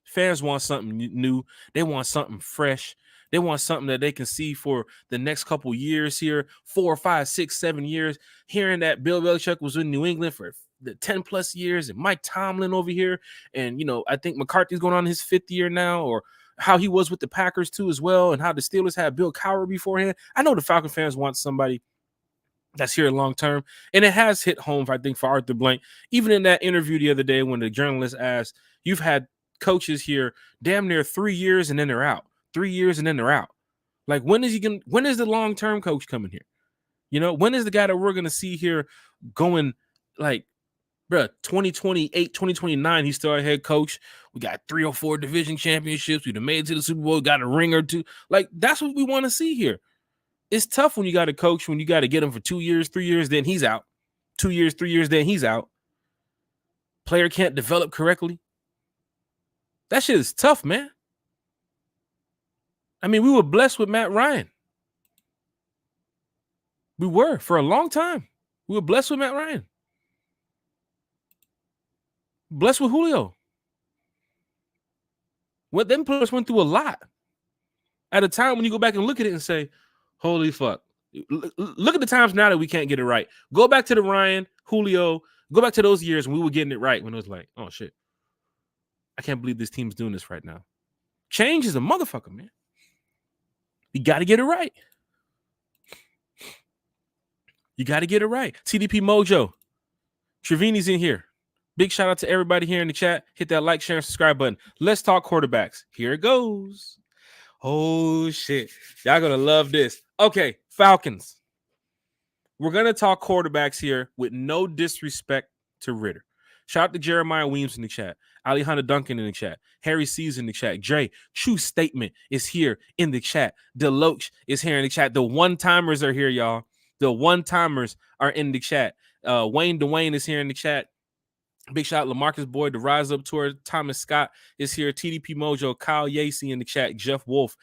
Fans want something new. They want something fresh. They want something that they can see for the next couple years here, 4, 5, 6, 7 years. Hearing that Bill Belichick was in New England for the 10 plus years, and Mike Tomlin over here. And, I think McCarthy's going on his 5th year now, or how he was with the Packers too as well, and how the Steelers had Bill Cowher beforehand. I know the Falcon fans want somebody that's here long term, and it has hit home, I think, for Arthur Blank. Even in that interview the other day when the journalist asked, you've had coaches here damn near 3 years and then they're out. 3 years and then they're out. Like, when is the long-term coach coming here? When is the guy that we're going to see here going, like, bruh, 2028, 2029, he's still our head coach. We got 3 or 4 division championships. We've made it to the Super Bowl, got a ring or two. Like, that's what we want to see here. It's tough when you got a coach, when you got to get him for 2 years, 3 years, then he's out. 2 years, 3 years, then he's out. Player can't develop correctly. That shit is tough, man. I mean, we were blessed with Matt Ryan. We were for a long time. We were blessed with Matt Ryan. Blessed with Julio. What them players went through a lot. At a time when you go back and look at it and say, holy fuck. Look at the times now that we can't get it right. Go back to the Ryan, Julio, go back to those years when we were getting it right, when it was like, oh shit. I can't believe this team's doing this right now. Change is a motherfucker, man. You got to get it right. You got to get it right. TDP Mojo. Trevini's in here. Big shout out to everybody here in the chat. Hit that like, share, and subscribe button. Let's talk quarterbacks. Here it goes. Oh, shit. Y'all going to love this. Okay, Falcons. We're going to talk quarterbacks here with no disrespect to Ritter. Shout out to Jeremiah Weems in the chat. Alejandro Duncan in the chat. Harry C's in the chat. Dre, True Statement is here in the chat. Deloach is here in the chat. The one-timers are here, y'all. The one-timers are in the chat. Wayne Dwayne is here in the chat. Big shout out LaMarcus Boyd, the Rise Up Tour. Thomas Scott is here. TDP Mojo, Kyle Yacey in the chat. Jeff Wolf,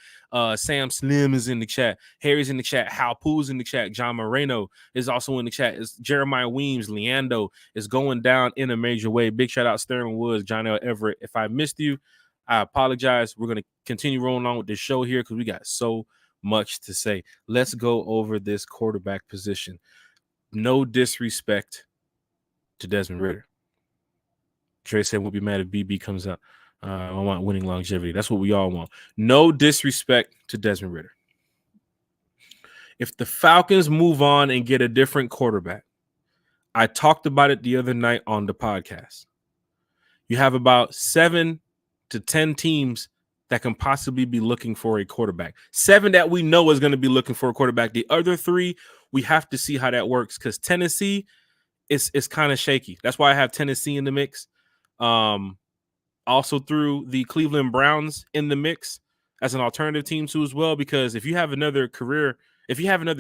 Sam Slim is in the chat. Harry's in the chat. Hal Poo's in the chat. John Moreno is also in the chat. It's Jeremiah Weems. Leando is going down in a major way. Big shout out Sterling Woods, John L. Everett. If I missed you, I apologize. We're going to continue rolling on with this show here because we got so much to say. Let's go over this quarterback position. No disrespect to Desmond Ritter. Trey said, "We'll be mad if BB comes out. I want winning longevity." That's what we all want. No disrespect to Desmond Ritter. If the Falcons move on and get a different quarterback, I talked about it the other night on the podcast. You have about 7 to 10 teams that can possibly be looking for a quarterback. 7 that we know is going to be looking for a quarterback. The other 3, we have to see how that works because Tennessee is kind of shaky. That's why I have Tennessee in the mix. Also threw the Cleveland Browns in the mix as an alternative team too as well, because if you have another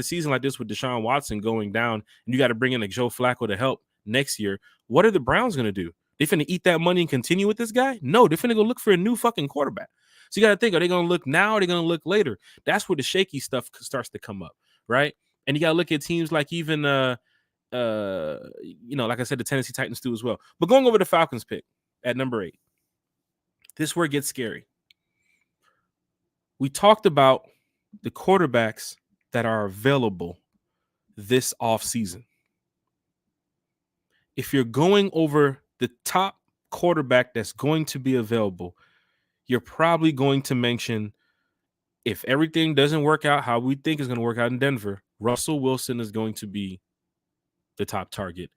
season like this with Deshaun Watson going down and you got to bring in a Joe Flacco to help next year, what are the Browns going to do? They finna eat that money and continue with this guy? No, they're finna go look for a new fucking quarterback. So you got to think, are they going to look now or are they going to look later? That's where the shaky stuff starts to come up, right? And you got to look at teams like even like I said, the Tennessee Titans do as well. But going over the Falcons pick at number 8, this is where it gets scary. We talked about the quarterbacks that are available this offseason. If you're going over the top quarterback that's going to be available, you're probably going to mention, if everything doesn't work out how we think is going to work out in Denver, Russell Wilson is going to be the top target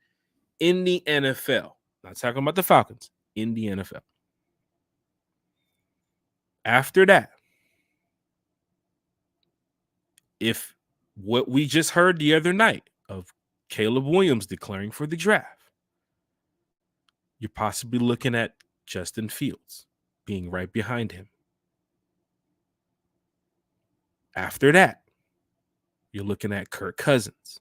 in the NFL. Not talking about the Falcons, in the NFL. After that, if what we just heard the other night of Caleb Williams declaring for the draft, you're possibly looking at Justin Fields being right behind him. After that, you're looking at Kirk Cousins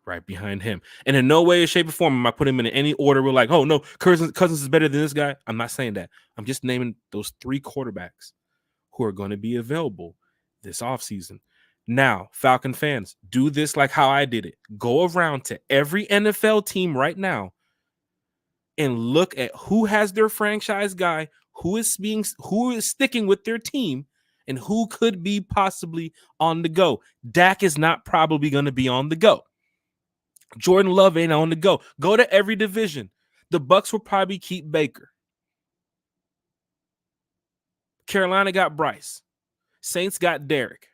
right behind him. And in no way, shape, or form am I putting him in any order. We're like, oh, no, Cousins is better than this guy. I'm not saying that. I'm just naming those 3 quarterbacks who are going to be available this offseason. Now, Falcon fans, do this like how I did it. Go around to every NFL team right now and look at who has their franchise guy, who is sticking with their team, and who could be possibly on the go. Dak is not probably going to be on the go. Jordan Love ain't on the go. Go to every division. The Bucs will probably keep Baker. Carolina got Bryce. Saints got Derek.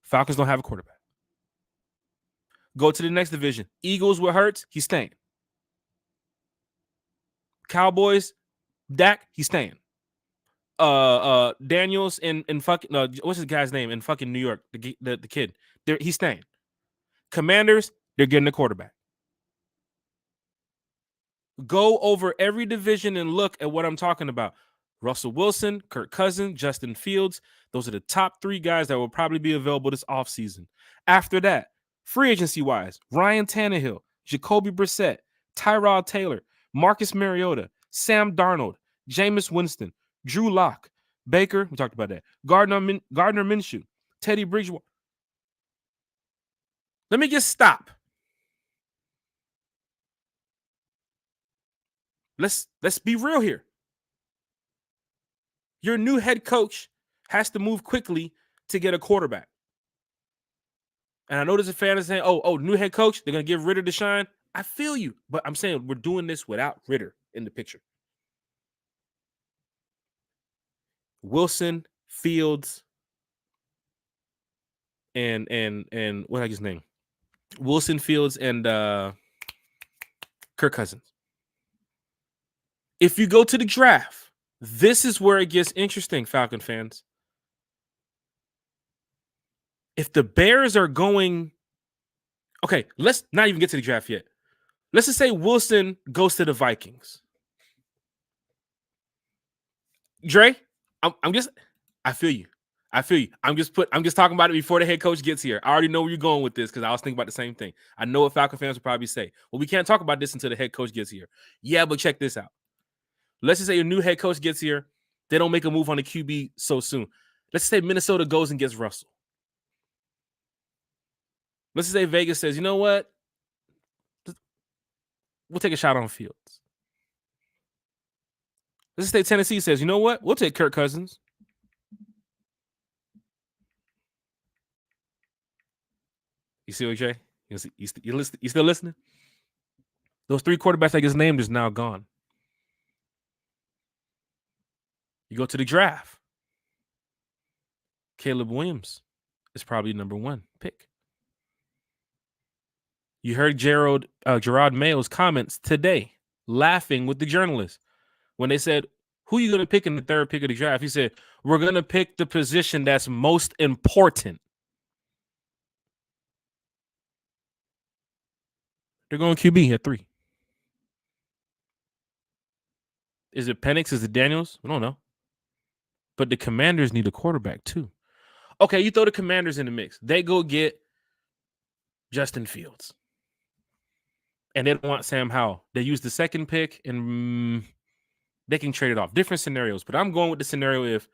Falcons don't have a quarterback. Go to the next division. Eagles with Hurts, he's staying. Cowboys, Dak, he's staying. Daniels and fucking what's his guy's name in fucking New York? The kid, he's staying. Commanders, they're getting a quarterback. Go over every division and look at what I'm talking about. Russell Wilson, Kirk Cousins, Justin Fields. Those are the top 3 guys that will probably be available this offseason. After that, free agency-wise, Ryan Tannehill, Jacoby Brissett, Tyrod Taylor, Marcus Mariota, Sam Darnold, Jameis Winston, Drew Lock, Baker, we talked about that, Gardner Minshew, Teddy Bridgewater. Let me just stop. Let's be real here. Your new head coach has to move quickly to get a quarterback. And I know there's a fan that's saying, oh, new head coach, they're going to give Ritter the shine. I feel you, but I'm saying we're doing this without Ritter in the picture. Wilson, Fields, and what his name? Wilson, Fields, and Kirk Cousins. If you go to the draft, this is where it gets interesting, Falcon fans. If the Bears are going, okay, let's not even get to the draft yet. Let's just say Wilson goes to the Vikings. Dre, I feel you. I'm just talking about it before the head coach gets here. I already know where you're going with this because I was thinking about the same thing. I know what Falcon fans will probably say. Well, we can't talk about this until the head coach gets here. Yeah, but check this out. Let's just say a new head coach gets here. They don't make a move on the QB so soon. Let's say Minnesota goes and gets Russell. Let's just say Vegas says, you know what? We'll take a shot on Fields. Let's just say Tennessee says, you know what? We'll take Kirk Cousins. You see what, Jay? You still listening? Those three quarterbacks I just named is now gone. You go to the draft. Caleb Williams is probably number one pick. You heard Gerard Mayo's comments today, laughing with the journalists when they said, who are you going to pick in the third pick of the draft? He said, we're going to pick the position that's most important. They're going QB at 3. Is it Penix? Is it Daniels? We don't know. But the Commanders need a quarterback too. Okay, you throw the Commanders in the mix. They go get Justin Fields. And they don't want Sam Howell. They use the second pick and they can trade it off. Different scenarios. But I'm going with the scenario if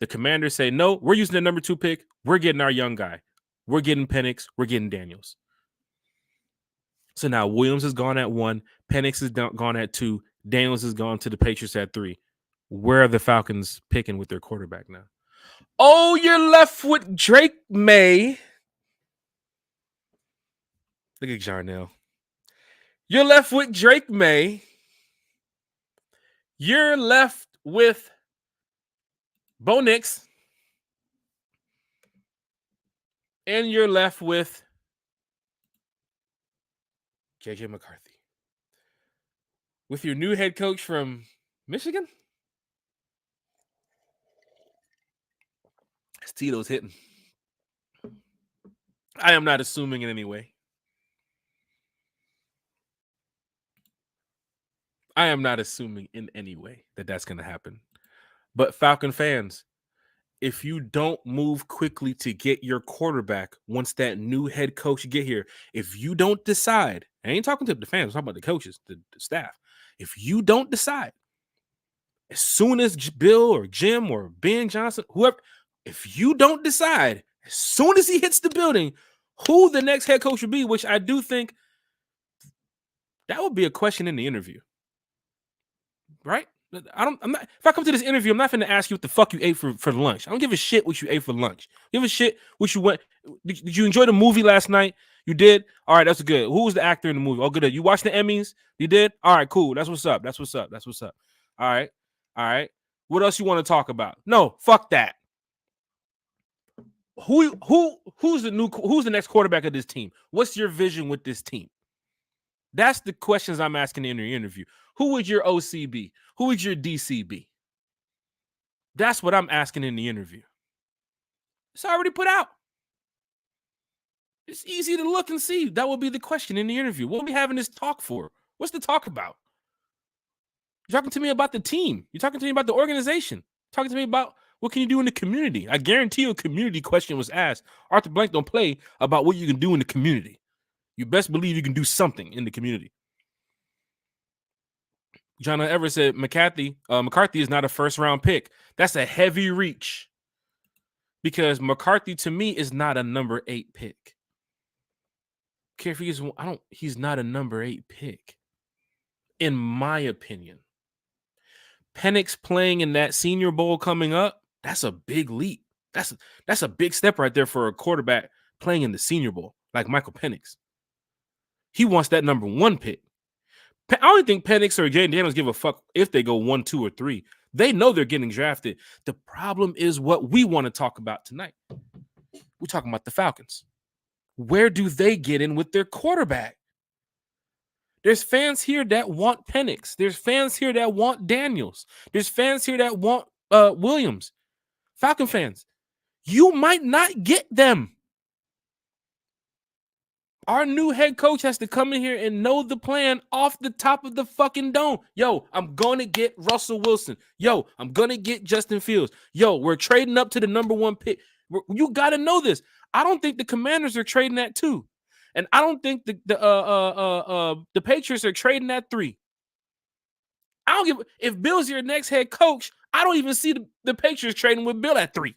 the Commanders say, no, we're using the number 2 pick. We're getting our young guy. We're getting Penix. We're getting Daniels. So now Williams is gone at 1. Penix is gone at 2. Daniels is gone to the Patriots at 3. Where are the Falcons picking with their quarterback now? Oh, you're left with Drake May. Look at Jarnell. You're left with Drake May. You're left with Bo Nix. And you're left with JJ McCarthy. With your new head coach from Michigan? Tito's hitting. I am not assuming in any way. I am not assuming in any way that that's going to happen. But Falcon fans, if you don't move quickly to get your quarterback once that new head coach get here, if you don't decide, I ain't talking to the fans, I'm talking about the coaches, the staff. If you don't decide, as soon as Bill or Jim or Ben Johnson, whoever, if you don't decide, as soon as he hits the building, who the next head coach would be, which I do think that would be a question in the interview. Right? If I come to this interview, I'm not going to ask you what the fuck you ate for lunch. I don't give a shit what you ate for lunch. Give a shit what you went. Did you enjoy the movie last night? You did? All right, that's good. Who was the actor in the movie? Oh, good. You watched the Emmys? You did? All right, cool. That's what's up. All right. What else you want to talk about? No, fuck that. Who's the next quarterback of this team? What's your vision with this team? That's the questions I'm asking in the interview. Who would your OC be? Who would your DC be? That's what I'm asking in the interview. It's already put out. It's easy to look and see. That will be the question in the interview. What are we having this talk for? What's the talk about? You're talking to me about the team. You're talking to me about the organization. You're talking to me about what can you do in the community. I guarantee you a community question was asked. Arthur Blank don't play about what you can do in the community. You best believe you can do something in the community. John Everett said McCarthy is not a first-round pick. That's a heavy reach because McCarthy, to me, is not a number 8 pick. care if he gets. He's not a number 8 pick, in my opinion. Penix playing in that Senior Bowl coming up, that's a big leap. That's a big step right there for a quarterback playing in the Senior Bowl, like Michael Penix. He wants that number 1 pick. I don't think Penix or Jaden Daniels give a fuck if they go 1, 2, or 3. They know they're getting drafted. The problem is what we want to talk about tonight. We're talking about the Falcons. Where do they get in with their quarterback? There's fans here that want Penix. There's fans here that want Daniels. There's fans here that want Williams. Falcon fans, you might not get them. Our new head coach has to come in here and know the plan off the top of the fucking dome. Yo, I'm going to get Russell Wilson. Yo, I'm going to get Justin Fields. Yo, we're trading up to the number 1 pick. You got to know this. I don't think the Commanders are trading at 2. And I don't think the Patriots are trading at 3. I don't give if Bill's your next head coach. I don't even see the Patriots trading with Bill at 3.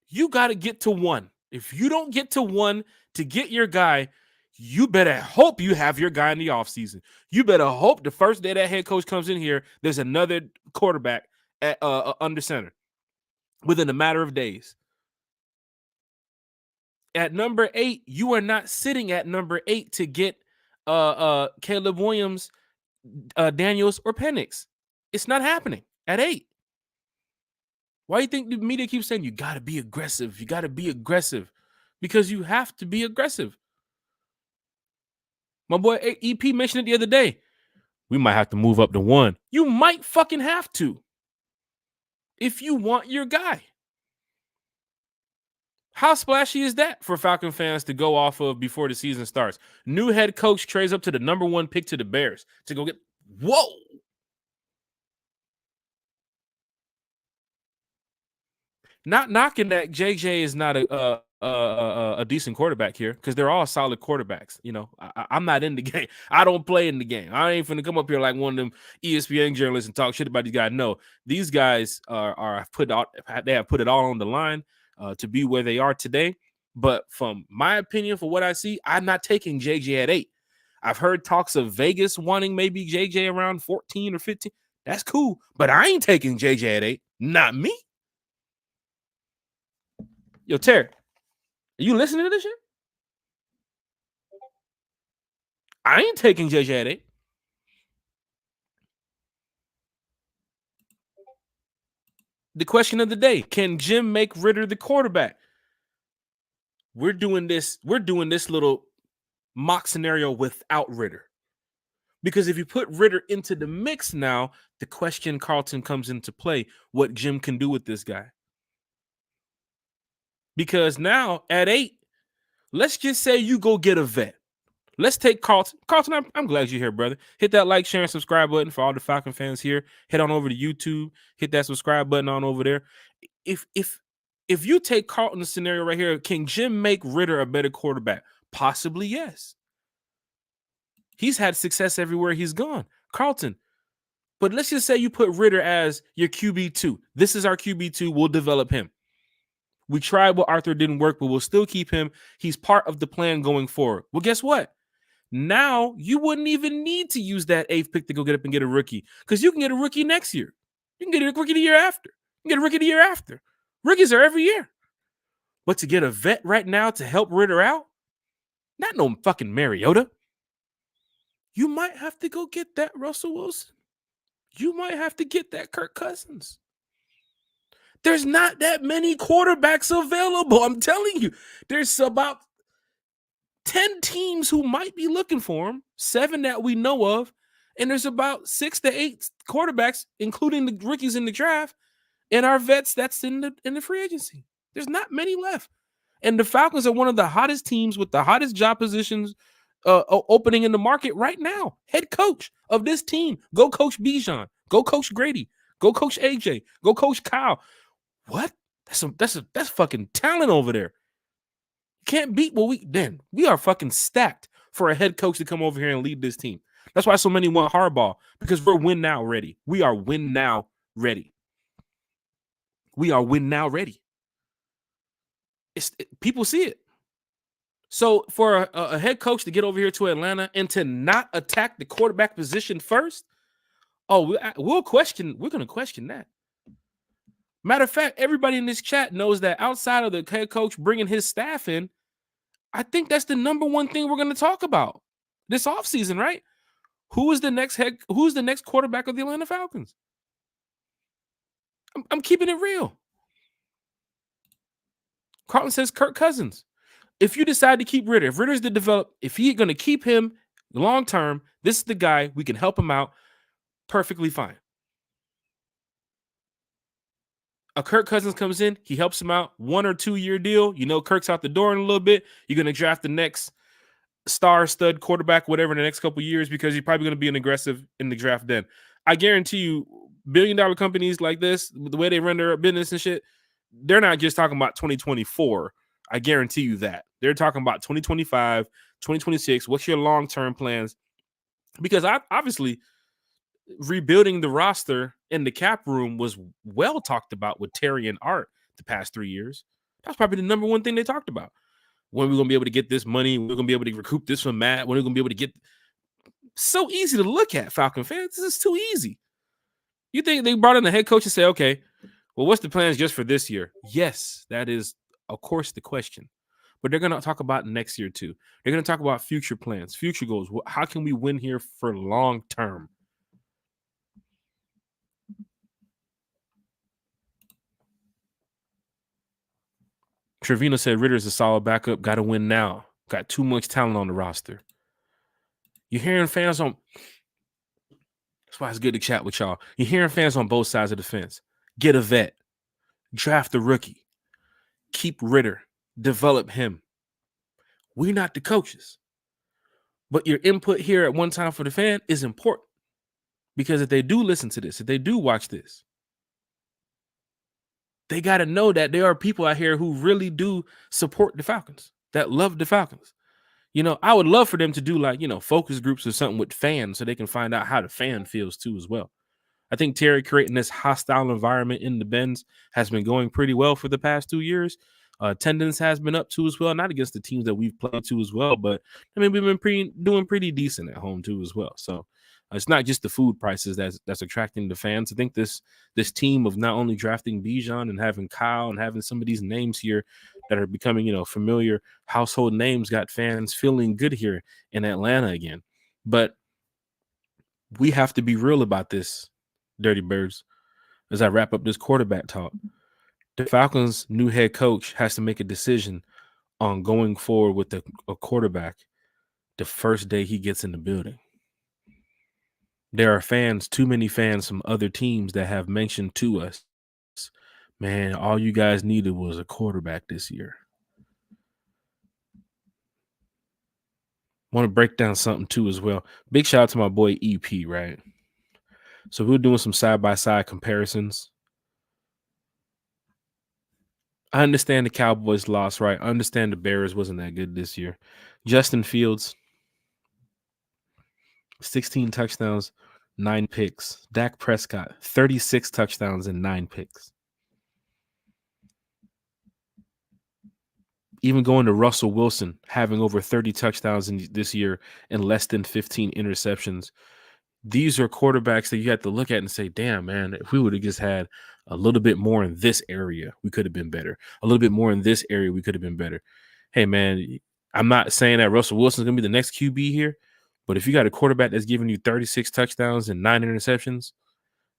You got to get to 1. If you don't get to 1 to get your guy, you better hope you have your guy in the offseason. You better hope the first day that head coach comes in here, there's another quarterback at under center within a matter of days. At number 8, you are not sitting at number 8 to get Caleb Williams, Daniels, or Penix. It's not happening at 8. Why do you think the media keeps saying you got to be aggressive? You got to be aggressive because you have to be aggressive. My boy EP mentioned it the other day. We might have to move up to 1. You might fucking have to if you want your guy. How splashy is that for Falcon fans to go off of before the season starts? New head coach trades up to the number 1 pick to the Bears to go get. Whoa. Not knocking that JJ is not a decent quarterback here because they're all solid quarterbacks. You know, I'm not in the game. I don't play in the game. I ain't finna come up here like one of them ESPN journalists and talk shit about these guys. No, these guys have put it all on the line to be where they are today. But from my opinion, for what I see, I'm not taking JJ at 8. I've heard talks of Vegas wanting maybe JJ around 14 or 15. That's cool, but I ain't taking JJ at 8. Not me. Yo, Terry, are you listening to this shit? I ain't taking JJ at 8. The question of the day, can Jim make Ritter the quarterback? We're doing this little mock scenario without Ritter. Because if you put Ritter into the mix now, the question, Carlton, comes into play, what Jim can do with this guy. Because now at 8, let's just say you go get a vet. Let's take Carlton. Carlton, I'm glad you're here, brother. Hit that like, share, and subscribe button for all the Falcon fans here. Head on over to YouTube. Hit that subscribe button on over there. If you take Carlton's scenario right here, can Jim make Ritter a better quarterback? Possibly, yes. He's had success everywhere he's gone. Carlton. But let's just say you put Ritter as your QB2. This is our QB2. We'll develop him. We tried what Arthur didn't work, but we'll still keep him. He's part of the plan going forward. Well, guess what? Now you wouldn't even need to use that 8th pick to go get up and get a rookie because you can get a rookie next year. You can get a rookie the year after. You can get a rookie the year after. Rookies are every year. But to get a vet right now to help Ritter out, not no fucking Mariota. You might have to go get that Russell Wilson. You might have to get that Kirk Cousins. There's not that many quarterbacks available. I'm telling you, there's about 10 teams who might be looking for him, 7 that we know of, and there's about 6 to 8 quarterbacks, including the rookies in the draft, and our vets that's in the free agency. There's not many left. And the Falcons are one of the hottest teams with the hottest job positions opening in the market right now. Head coach of this team. Go coach Bijan. Go coach Grady. Go coach AJ. Go coach Kyle. What? That's fucking talent over there. Can't beat what we are fucking stacked for a head coach to come over here and lead this team. That's why so many want Harbaugh, because we're win now ready. We are win now ready. We are win now ready. People see it. So for a head coach to get over here to Atlanta and to not attack the quarterback position first, we'll question. We're going to question that. Matter of fact, everybody in this chat knows that outside of the head coach bringing his staff in, I think that's the number one thing we're going to talk about this offseason, right? Who's the next quarterback of the Atlanta Falcons? I'm keeping it real. Carlton says Kirk Cousins. If you decide to keep Ritter, if Ritter's the develop, if you're going to keep him long term, this is the guy. We can help him out perfectly fine. A Kirk Cousins comes in, he helps him out, 1 or 2 year deal. You know, Kirk's out the door in a little bit. You're going to draft the next star stud quarterback, whatever, in the next couple of years because you're probably going to be an aggressive in the draft then. I guarantee you, billion-dollar companies like this, the way they run their business and shit, they're not just talking about 2024. I guarantee you that. They're talking about 2025, 2026. What's your long-term plans? Because obviously rebuilding the roster in the cap room was well talked about with Terry and Art the past 3 years. That's probably the number one thing they talked about. When are we going to be able to get this money? We're going to be able to recoup this from Matt. When are we going to be able to get... So easy to look at, Falcon fans. This is too easy. You think they brought in the head coach and say, okay, well, what's the plans just for this year? Yes, that is, of course, the question. But they're going to talk about next year, too. They're going to talk about future plans, future goals. How can we win here for long term? Trevino said Ritter's a solid backup. Got to win now. Got too much talent on the roster. You're hearing fans on... That's why it's good to chat with y'all. You're hearing fans on both sides of the fence. Get a vet. Draft a rookie. Keep Ritter. Develop him. We're not the coaches. But your input here at One Time for the Fan is important. Because if they do listen to this, if they do watch this, they got to know that there are people out here who really do support the Falcons, that love the Falcons. You know, I would love for them to do like, you know, focus groups or something with fans so they can find out how the fan feels too as well. I think Terry creating this hostile environment in the Benz has been going pretty well for the past 2 years. Attendance has been up too as well, not against the teams that we've played to as well, but I mean, we've been doing pretty decent at home too as well. So it's not just the food prices that's attracting the fans. I think this team of not only drafting Bijan and having Kyle and having some of these names here that are becoming, you know, familiar household names got fans feeling good here in Atlanta again. But we have to be real about this, Dirty Birds, as I wrap up this quarterback talk. The Falcons' new head coach has to make a decision on going forward with a quarterback the first day he gets in the building. There are fans, too many fans from other teams that have mentioned to us, man, all you guys needed was a quarterback this year. Want to break down something too as well. Big shout out to my boy EP, right? So we're doing some side-by-side comparisons. I understand the Cowboys lost, right? I understand the Bears wasn't that good this year. Justin Fields, 16 touchdowns, 9 picks. Dak Prescott, 36 touchdowns and 9 picks. Even going to Russell Wilson, having over 30 touchdowns this year and less than 15 interceptions. These are quarterbacks that you have to look at and say, damn, man, if we would have just had a little bit more in this area, we could have been better. A little bit more in this area, we could have been better. Hey, man, I'm not saying that Russell Wilson's going to be the next QB here, but if you got a quarterback that's giving you 36 touchdowns and 9 interceptions,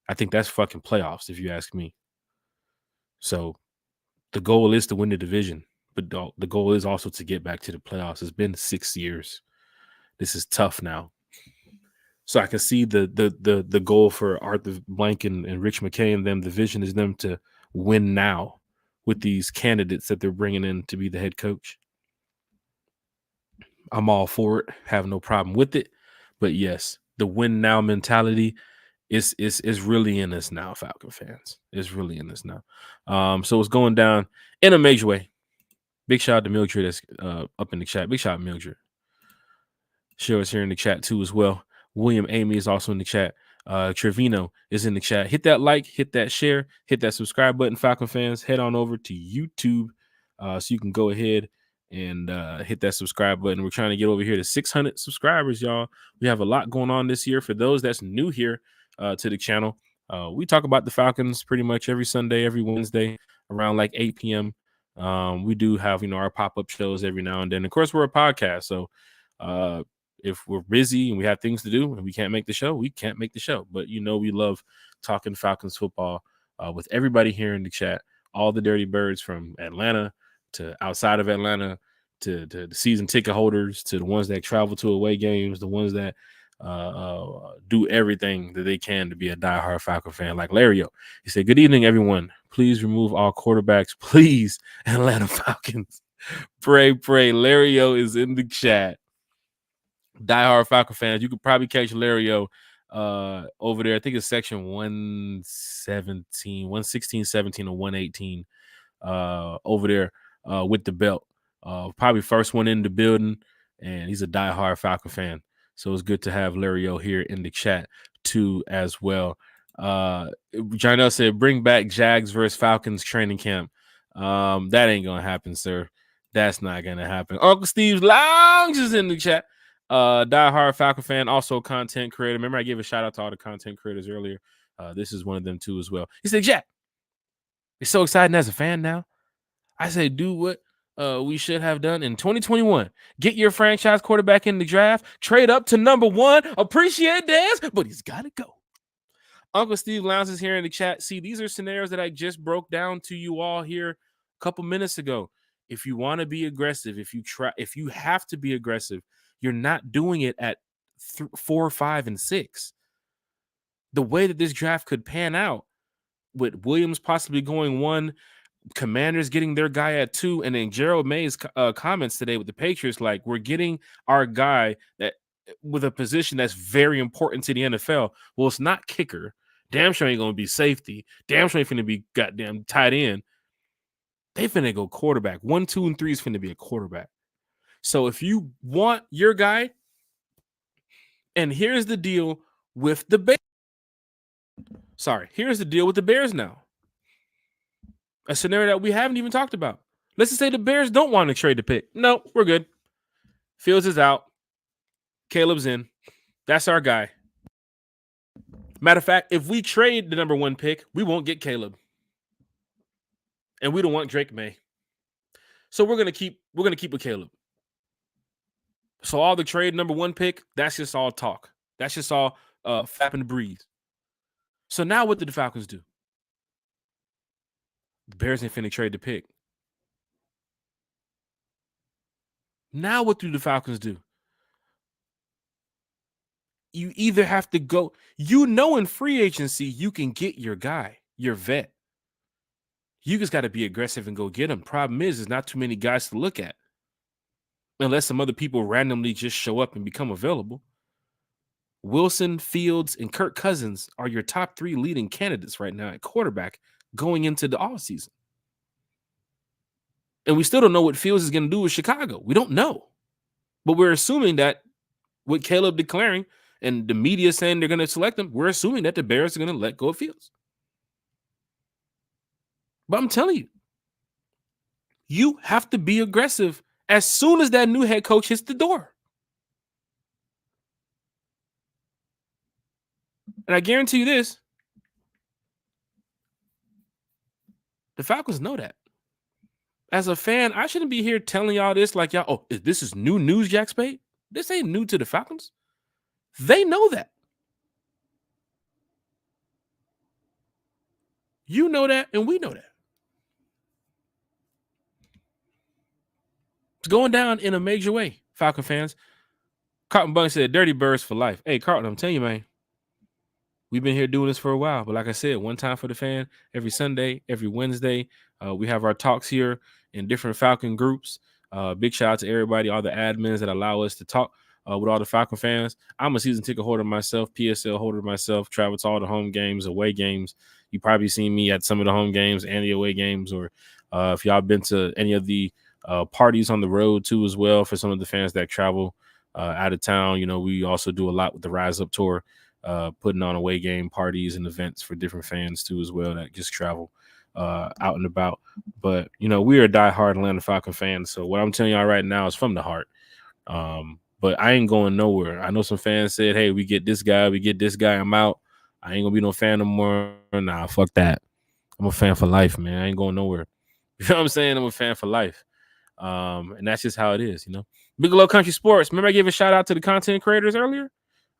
I think that's fucking playoffs, if you ask me. So the goal is to win the division, but the goal is also to get back to the playoffs. It's been 6 years. This is tough now. So I can see the goal for Arthur Blank and Rich McKay and them. The vision is them to win now with these candidates that they're bringing in to be the head coach. I'm all for it. Have no problem with it. But yes, the win now mentality is really in us now, Falcon fans. It's really in us now. So it's going down in a major way. Big shout out to Mildred that's up in the chat. Big shout out to Mildred. Cheryl's here in the chat too as well. William Amy is also in the chat. Trevino is in the chat. Hit that like, hit that share, hit that subscribe button, Falcon fans. Head on over to YouTube. So you can go ahead and hit that subscribe button. We're trying to get over here to 600 subscribers, y'all. We have a lot going on this year. For those that's new here to the channel, we talk about the Falcons pretty much every Sunday, every Wednesday around like 8 p.m. We do have, our pop-up shows every now and then. Of course, we're a podcast, so if we're busy and we have things to do and we can't make the show, we can't make the show. But we love talking Falcons football with everybody here in the chat, all the Dirty Birds from Atlanta to outside of Atlanta, to the season ticket holders, to the ones that travel to away games, the ones that do everything that they can to be a diehard Falcon fan, like Lario. He said, "Good evening, everyone. Please remove all quarterbacks, please. Atlanta Falcons. Pray. Lario is in the chat. Diehard Falcon fans, you could probably catch Lario over there. I think it's section 117, 116, 17, or 118 over there with the belt. Probably first one in the building, and he's a diehard Falcon fan. So it's good to have Lario here in the chat too as well. Jarnell said, "Bring back Jags versus Falcons training camp." That ain't gonna happen, sir. That's not gonna happen. Uncle Steve's Lounge is in the chat. Diehard Falcon fan, also content creator. Remember, I gave a shout out to all the content creators earlier. This is one of them too as well. He said, "Jack, it's so exciting as a fan now." I say, do what we should have done in 2021. Get your franchise quarterback in the draft, trade up to number 1. Appreciate Dez, but he's got to go. Uncle Steve Lounge is here in the chat. See, these are scenarios that I just broke down to you all here a couple minutes ago. If you want to be aggressive, if you have to be aggressive, you're not doing it at 4, 5, and 6. The way that this draft could pan out, with Williams possibly going 1, Commanders getting their guy at 2, and then Gerald May's comments today with the Patriots, like, we're getting our guy that with a position that's very important to the NFL. Well, it's not kicker. Damn sure ain't gonna be safety. Damn sure ain't finna be goddamn tight end. They finna go quarterback. 1, 2, and 3 is finna be a quarterback. So if you want your guy, and here's the deal with the Bears. Here's the deal with the Bears now. A scenario that we haven't even talked about. Let's just say the Bears don't want to trade the pick. No, we're good. Fields is out. Caleb's in. That's our guy. Matter of fact, if we trade the number 1 pick, we won't get Caleb. And we don't want Drake May. So we're gonna keep with Caleb. So all the trade number 1 pick, that's just all talk. That's just all flapping the breeze. So now what did the Falcons do? The Bears ain't finna trade the pick. Now what do the Falcons do? You either have to go, in free agency, you can get your guy, your vet. You just got to be aggressive and go get him. Problem is, there's not too many guys to look at. Unless some other people randomly just show up and become available. Wilson, Fields, and Kirk Cousins are your top 3 leading candidates right now at quarterback going into the offseason. And we still don't know what Fields is going to do with Chicago. We don't know. But we're assuming that with Caleb declaring and the media saying they're going to select him, we're assuming that the Bears are going to let go of Fields. But I'm telling you, you have to be aggressive as soon as that new head coach hits the door. And I guarantee you this, the Falcons know that. As a fan, I shouldn't be here telling y'all this like y'all, this is new news, Jack Spade. This ain't new to the Falcons. They know that. You know that, and we know that. It's going down in a major way, Falcon fans. Carlton Bunch said, "Dirty Birds for life." Hey, Carlton, I'm telling you, man, we've been here doing this for a while. But like I said, one time for the fan, every Sunday, every Wednesday, we have our talks here in different Falcon groups. Big shout out to everybody, all the admins that allow us to talk with all the Falcon fans. I'm a season ticket holder myself, PSL holder myself, travel to all the home games, away games. You probably seen me at some of the home games and the away games, or if y'all been to any of the parties on the road too as well. For some of the fans that travel out of town, we also do a lot with the Rise Up Tour, putting on away game parties and events for different fans too as well that just travel out and about. But we are diehard Atlanta Falcon fans. So what I'm telling y'all right now is from the heart. But I ain't going nowhere. I know some fans said, "Hey, we get this guy, I'm out." I ain't gonna be no fan no more. Nah, fuck that. I'm a fan for life, man. I ain't going nowhere. You know what I'm saying? I'm a fan for life. And that's just how it is, Bigelow Country Sports. Remember I gave a shout out to the content creators earlier?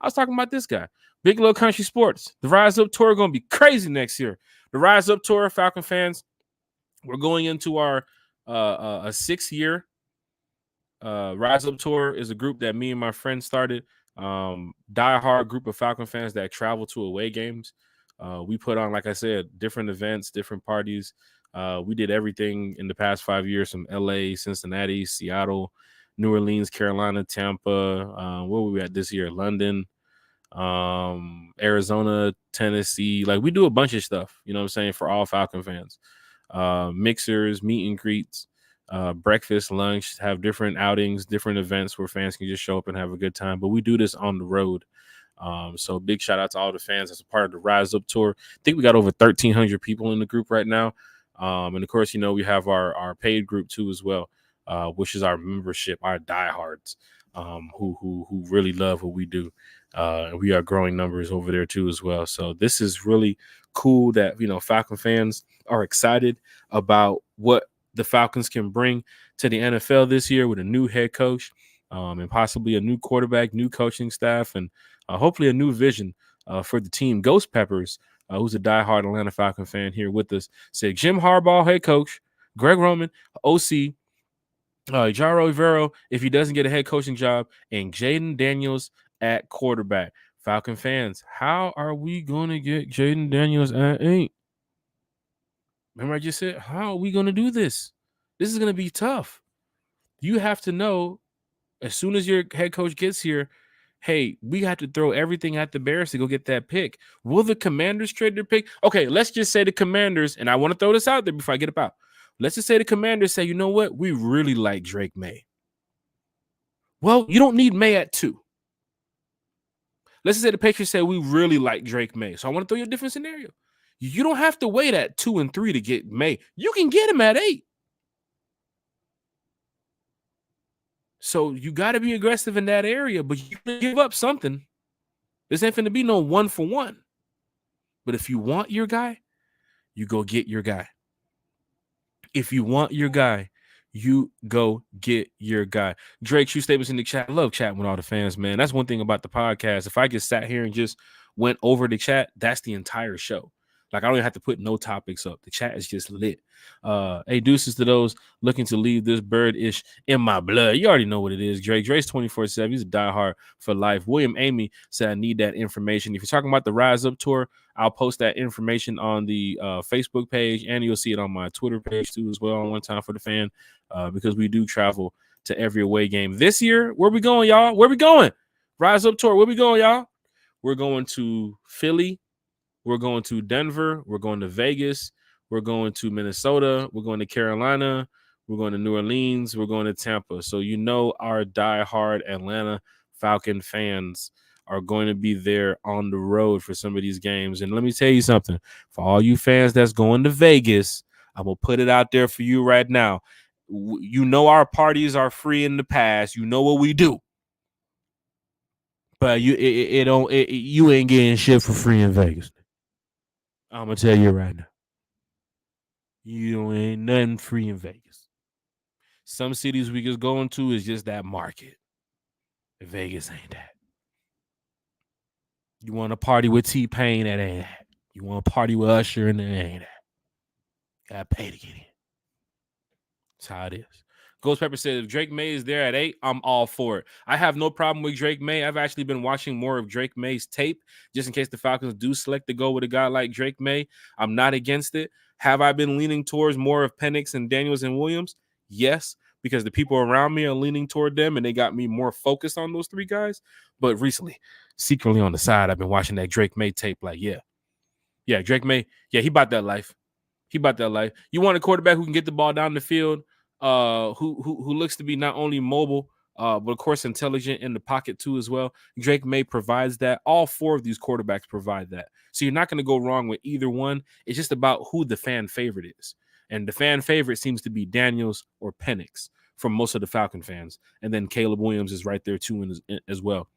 I was talking about this guy. Bigelow Country Sports. The Rise Up Tour going to be crazy next year. The Rise Up Tour, Falcon fans, we're going into our a 6-year. Rise Up Tour is a group that me and my friends started. Die-hard group of Falcon fans that travel to away games. We put on, like I said, different events, different parties. We did everything in the past 5 years from LA, Cincinnati, Seattle, New Orleans, Carolina, Tampa. Where were we at this year? London, Arizona, Tennessee. Like, we do a bunch of stuff, you know what I'm saying, for all Falcon fans. Mixers, meet and greets, breakfast, lunch, have different outings, different events where fans can just show up and have a good time. But we do this on the road. So big shout out to all the fans as a part of the Rise Up Tour. I think we got over 1,300 people in the group right now. And of course, we have our paid group too as well, which is our membership, our diehards, who really love what we do. We are growing numbers over there too as well. So this is really cool that Falcon fans are excited about what the Falcons can bring to the NFL this year with a new head coach, and possibly a new quarterback, new coaching staff, and hopefully a new vision for the team. Ghost Peppers, who's a diehard Atlanta Falcon fan here with us, said Jim Harbaugh, head coach, Greg Roman, OC, Jaro Rivero, if he doesn't get a head coaching job, and Jaden Daniels at quarterback. Falcon fans, how are we going to get Jaden Daniels at 8? Remember I just said, how are we going to do this? This is going to be tough. You have to know as soon as your head coach gets here, hey, we have to throw everything at the Bears to go get that pick. Will the Commanders trade their pick? Okay, let's just say the Commanders, and I want to throw this out there before I get up out. Let's just say the Commanders say, you know what? We really like Drake May. Well, you don't need May at 2. Let's just say the Patriots say we really like Drake May. So I want to throw you a different scenario. You don't have to wait at 2 and 3 to get May. You can get him at 8. So you got to be aggressive in that area, but you can give up something. This ain't finna be no 1-for-1. But if you want your guy, you go get your guy. If you want your guy, you go get your guy. Drake, shoot statements in the chat. I love chatting with all the fans, man. That's one thing about the podcast. If I just sat here and just went over the chat, that's the entire show. Like, I don't even have to put no topics up. The chat is just lit. Hey, deuces to those looking to leave this bird-ish in my blood. You already know what it is, Drake. Drake's 24/7. He's a diehard for life. William Amy said, I need that information. If you're talking about the Rise Up Tour, I'll post that information on the Facebook page, and you'll see it on my Twitter page too as well on One Time for the Fan, because we do travel to every away game. This year, where we going, y'all? Where we going? Rise Up Tour. Where we going, y'all? We're going to Philly. We're going to Denver. We're going to Vegas. We're going to Minnesota. We're going to Carolina. We're going to New Orleans. We're going to Tampa. So our diehard Atlanta Falcon fans are going to be there on the road for some of these games. And let me tell you something. For all you fans that's going to Vegas, I'm going to put it out there for you right now. Our parties are free in the past. You know what we do. But you ain't getting shit for free in Vegas. I'm going to tell you right now. You ain't nothing free in Vegas. Some cities we just going to is just that market. Vegas ain't that. You want to party with T-Pain, that ain't that. You want to party with Usher, and that ain't that. You got to pay to get in. That's how it is. Ghost Pepper said, if Drake May is there at 8, I'm all for it. I have no problem with Drake May. I've actually been watching more of Drake May's tape, just in case the Falcons do select to go with a guy like Drake May. I'm not against it. Have I been leaning towards more of Penix and Daniels and Williams? Yes, because the people around me are leaning toward them, and they got me more focused on those 3 guys. But recently, secretly on the side, I've been watching that Drake May tape like, yeah, Drake May, yeah, he about that life. You want a quarterback who can get the ball down the field, who looks to be not only mobile, but of course, intelligent in the pocket too as well. Drake May provides that. All four of these quarterbacks provide that. So you're not going to go wrong with either one. It's just about who the fan favorite is. And the fan favorite seems to be Daniels or Penix from most of the Falcon fans. And then Caleb Williams is right there too as well.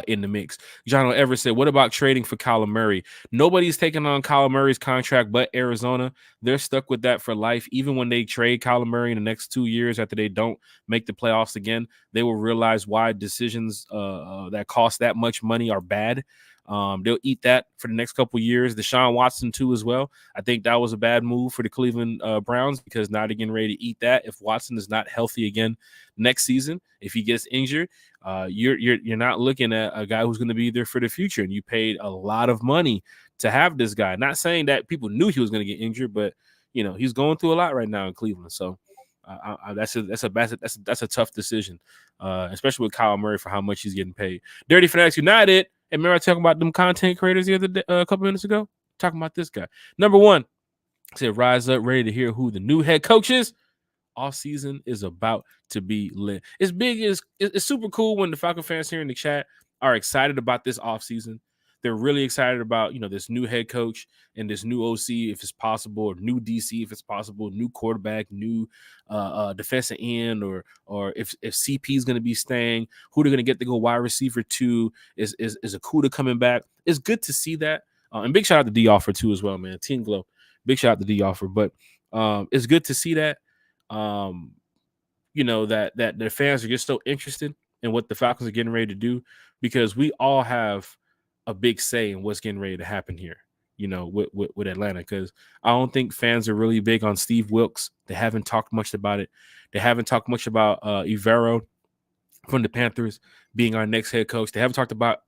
In the mix. John Everett said, what about trading for Kyler Murray? Nobody's taking on Kyler Murray's contract but Arizona. They're stuck with that for life. Even when they trade Kyler Murray in the next 2 years after they don't make the playoffs again, they will realize why decisions that cost that much money are bad. They'll eat that for the next couple of years. Deshaun Watson, too, as well. I think that was a bad move for the Cleveland Browns because now they're getting ready to eat that. If Watson is not healthy again next season, if he gets injured, you're not looking at a guy who's going to be there for the future. And you paid a lot of money to have this guy. Not saying that people knew he was going to get injured, but he's going through a lot right now in Cleveland. So that's a tough decision, especially with Kyle Murray for how much he's getting paid. Dirty Fanatics United. And remember I talking about them content creators the other day, a couple minutes ago? Talking about this guy. Number one, said rise up, ready to hear who the new head coach is. Off season is about to be lit. It's big. It's super cool when the Falcon fans here in the chat are excited about this off season. They're really excited about this new head coach and this new OC if it's possible, or new DC if it's possible, new quarterback, new defensive end, or if CP is going to be staying, who they're going to get to go wide receiver to. Is Akuda coming back? It's good to see that. And big shout out to D Offer too as well, man. Team Glow. Big shout out to D Offer. But it's good to see that. That the fans are just so interested in what the Falcons are getting ready to do, because we all have a big say in what's getting ready to happen here, with Atlanta. Because I don't think fans are really big on Steve Wilks. They haven't talked much about it. They haven't talked much about Evero from the Panthers being our next head coach. They haven't talked about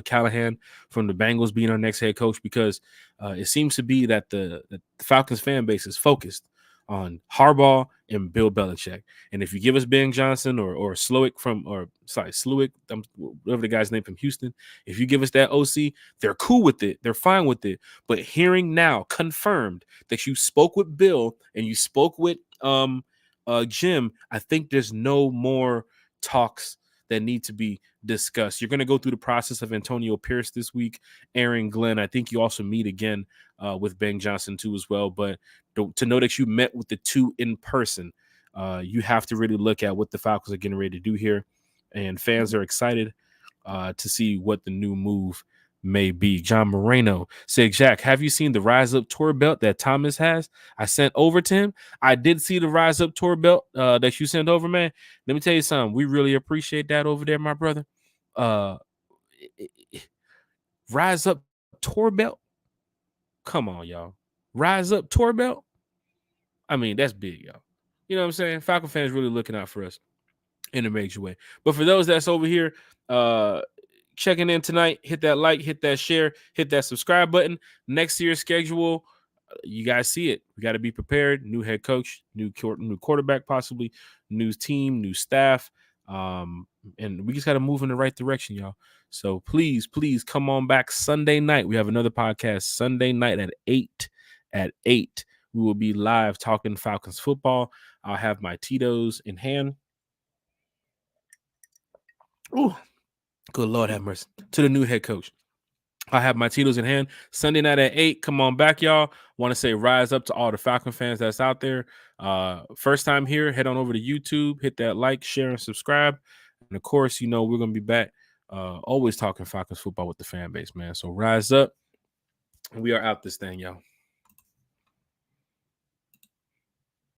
Callahan from the Bengals being our next head coach, because it seems to be that the Falcons fan base is focused on Harbaugh and Bill Belichick. And if you give us Ben Johnson or Slowick Slowick, whatever the guy's name from Houston, if you give us that OC, they're cool with it. They're fine with it. But hearing now confirmed that you spoke with Bill and you spoke with Jim, I think there's no more talks that need to be discussed. You're going to go through the process of Antonio Pierce this week, Aaron Glenn. I think you also meet again with Ben Johnson too as well. But to know that you met with the two in person, you have to really look at what the Falcons are getting ready to do here. And fans are excited to see what the new move may be. John Moreno said, Jack, have you seen the Rise Up tour belt that Thomas has? I sent over to him. I did see the Rise Up tour belt that you sent over, man. Let me tell you something. We really appreciate that over there, my brother. Rise Up tour belt. Come on, y'all. Rise Up tour belt. I mean, that's big, y'all. You know what I'm saying? Falcon fans really looking out for us in a major way. But for those that's over here, checking in tonight, hit that like, hit that share, hit that subscribe button. Next year's schedule, you guys see it. We got to be prepared. New head coach, new quarterback, possibly new team, new staff, and we just got to move in the right direction, y'all. So please come on back Sunday night. We have another podcast Sunday night at 8. At 8, we will be live talking Falcons football. I'll have my Tito's in hand. Ooh. Good Lord have mercy. To the new head coach. I have my Tito's in hand. Sunday night at 8. Come on back, y'all. Want to say rise up to all the Falcon fans that's out there. First time here, head on over to YouTube. Hit that like, share, and subscribe. And, of course, we're going to be back always talking Falcons football with the fan base, man. So rise up. We are out this thing, y'all.